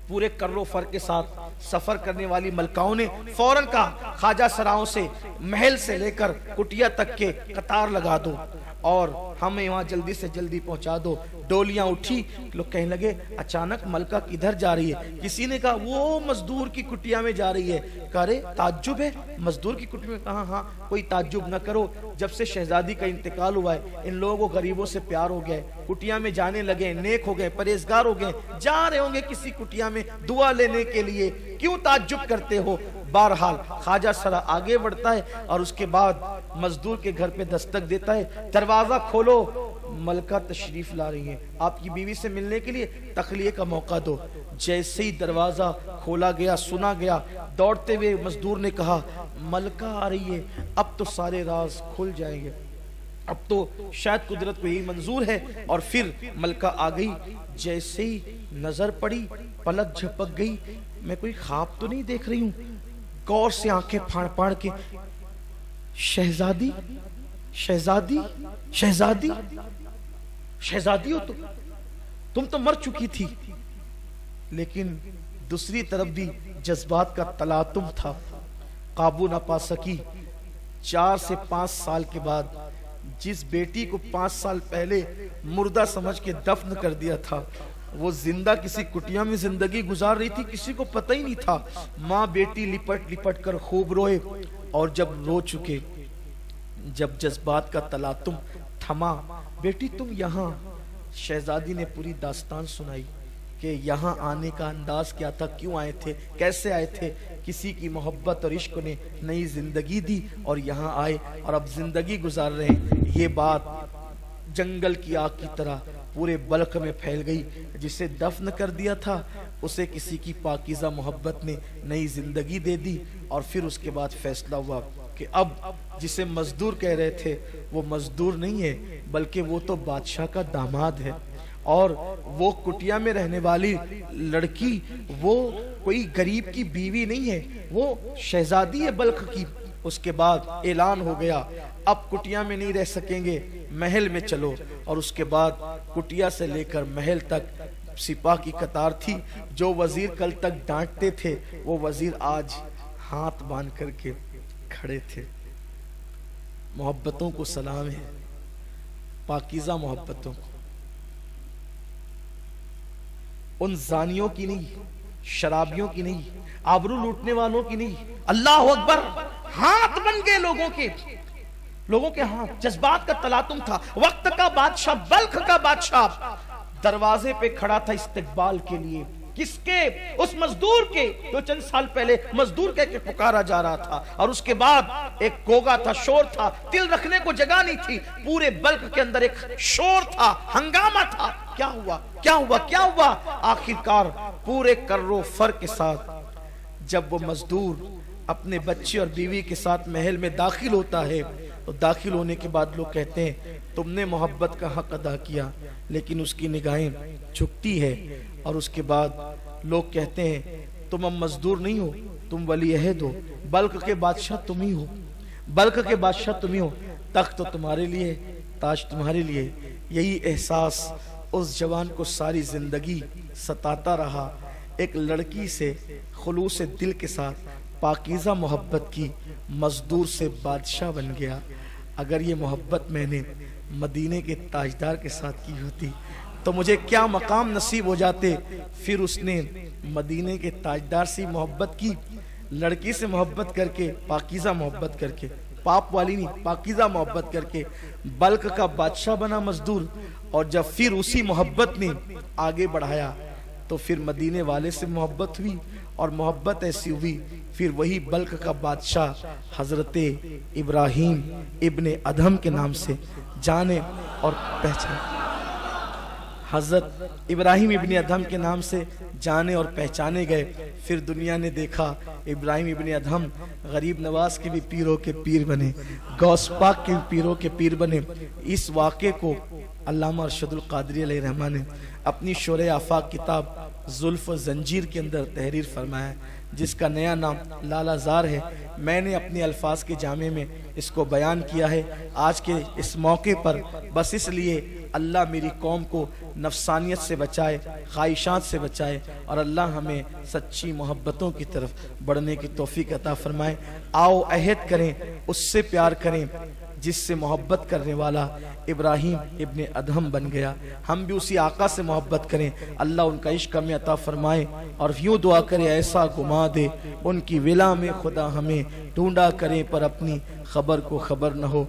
[SPEAKER 1] पूरे कर्रो फर के साथ सफर करने वाली मलकाओं ने फौरन कहा, ख्वाजा सराओं से, महल से लेकर कुटिया तक के कतार लगा दो और हमें वहां जल्दी से जल्दी पहुंचा दो। डोलियां उठी, लोग कहने लगे अचानक मलका किधर जा रही है? किसी ने कहा वो मजदूर की कुटिया में जा रही है। कह रहे ताज्जुब है, मजदूर की कुटिया में? कहा हाँ, कोई ताज्जुब न करो, जब से शहजादी का इंतकाल हुआ है इन लोगों को गरीबों से प्यार हो गया, कुटिया में जाने लगे, नेक हो गए, परहेजगार हो गए, जा रहे होंगे किसी कुटिया में दुआ लेने के लिए, क्यों ताज्जुब करते हो? बहरहाल ख्वाजा सरा आगे बढ़ता है और उसके बाद मजदूर के घर पे दस्तक देता है। दरवाजा खोलो, मलका तशरीफ ला रही है, आपकी बीवी से मिलने के लिए, तखलिए का मौका दो। जैसे ही दरवाजा खोला गया, सुना गया, दौड़ते हुए मजदूर ने कहा मलका आ रही है, अब तो सारे राज खुल जाएंगे, अब तो शायद कुदरत को यही मंजूर है। और फिर मलका आ गई। जैसे ही नजर पड़ी, पलक झपक गई, मैं कोई ख्वाब तो नहीं देख रही हूं? गौर से आंखें फाड़ फाड़ के, शहजादी शहजादी शहजादी शहजादी हो तुम तो मर चुकी थी। लेकिन दूसरी तरफ भी जज्बात का तलातुम था, काबू ना पा सकी। 4 से 5 साल के बाद जिस बेटी को 5 साल पहले मुर्दा समझ के दफन कर दिया था, वो जिंदा किसी कुटिया में जिंदगी गुजार रही थी, किसी को पता ही नहीं था। माँ बेटी लिपट लिपट कर खूब रोए, और जब रो चुके, जब जज्बात का तलातुम थमा, बेटी तुम यहाँ, शहजादी ने पूरी दास्तान सुनाई कि यहाँ आने का अंदाज क्या था, क्यों आए थे, कैसे आए थे। किसी की मोहब्बत और इश्क ने नई जिंदगी दी और यहाँ आए और अब जिंदगी गुजार रहे हैं। ये बात जंगल की आग की तरह पूरे बल्क में फैल गई। जिसे दफन कर दिया था उसे किसी की पाकीज़ा मोहब्बत ने नई जिंदगी दे दी। और फिर उसके बाद फैसला हुआ कि अब जिसे मजदूर कह रहे थे वो मजदूर नहीं है, बल्कि वो तो बादशाह का दामाद है। और वो कुटिया में रहने वाली लड़की वो कोई गरीब की बीवी नहीं है, वो शहजादी है बल्क की। उसके बाद ऐलान हो गया, अब कुटिया में नहीं रह सकेंगे, महल में चलो। और उसके बाद कुटिया से लेकर महल तक सिपाह की कतार थी। जो वजीर कल तक डांटते थे, वो वजीर आज हाथ बांध करके खड़े थे। मोहब्बतों को सलाम है, पाकीज़ा मोहब्बतों को, उन जानियों की नहीं, शराबियों की नहीं, आबरू लूटने वालों की नहीं। अल्लाह अकबर, हाथ बन गए लोगों के हाथ। जज्बात का तलातुम था। वक्त का बादशाह, बल्ख का बादशाह दरवाजे पे खड़ा था इस्तकबाल के लिए। किसके? उस मजदूर के जो चंद साल पहले मजदूर कह के पुकारा जा रहा था। और उसके बाद एक गोगा था, शोर था, तिल रखने को जगह नहीं थी। पूरे बल्क के अंदर एक शोर था, हंगामा था। क्या हुआ, क्या हुआ, क्या हुआ? आखिरकार पूरे कर्रो फर के साथ जब वो मजदूर अपने बच्चे और बीवी के साथ महल में दाखिल होता है, तो दाखिल होने के बाद लोग कहते हैं तुमने मोहब्बत का हक अदा किया, लेकिन उसकी निगाहें झुकती है। और उसके बाद लोग कहते हैं तुम अब मजदूर नहीं हो, तुम वली अहद हो, बल्क के बादशाह तुम ही हो। बल्क के बादशाह तुम ही हो, तख्त तो तुम्हारे लिए, ताज तुम्हारे लिए। यही एहसास उस जवान को सारी जिंदगी सताता रहा। एक लड़की से खुलूस दिल के साथ पाकीज़ा मोहब्बत की, मजदूर से बादशाह बन गया। अगर ये मोहब्बत मैंने मदीने के ताजदार के साथ की होती तो मुझे क्या मकाम नसीब हो जाते। फिर उसने मदीने के ताजदार से मोहब्बत की, लड़की से मोहब्बत करके, पाकीज़ा मोहब्बत करके, पाप वाली नहीं, पाकीज़ा मोहब्बत करके बल्क का बादशाह बना मजदूर। और जब फिर उसी मोहब्बत ने आगे बढ़ाया तो फिर मदीने वाले से मोहब्बत हुई, और मोहब्बत ऐसी हुई फिर वही बल्क का बादशाह हजरत इब्राहीम इब्ने अदहम के नाम से जाने और पहचाने, हजरत इब्राहीम इब्ने अदहम के नाम से जाने और पहचाने गए। फिर दुनिया ने देखा इब्राहीम इब्ने अदहम गरीब नवाज के भी पीरों के पीर बने, गौस पाक के पीरों के पीर बने। इस वाक़े को अल्लामा अरशदुल क़ादरी अलैहिर्रहमान ने अपनी शोरे आफाक किताब जुल्फ जंजीर के अंदर तहरीर फरमाया, जिसका नया नाम लालाजार है। मैंने अपने अल्फाज के जामे में इसको बयान किया है आज के इस मौके पर, बस इसलिए अल्लाह मेरी कौम को नफसानियत से बचाए, ख्वाहिशात से बचाए, और अल्लाह हमें सच्ची मोहब्बतों की तरफ बढ़ने की तौफीक अता फरमाए। आओ अहद करें, उससे प्यार करें जिससे मोहब्बत करने वाला इब्राहीम इब्ने अदहम बन गया। हम भी उसी आका से मोहब्बत करें, अल्लाह उनका इश्क हमें अता फरमाए। और यूँ दुआ करे ऐसा घुमा दे उनकी विला में खुदा हमें, ढूंढा करें पर अपनी खबर को खबर न हो।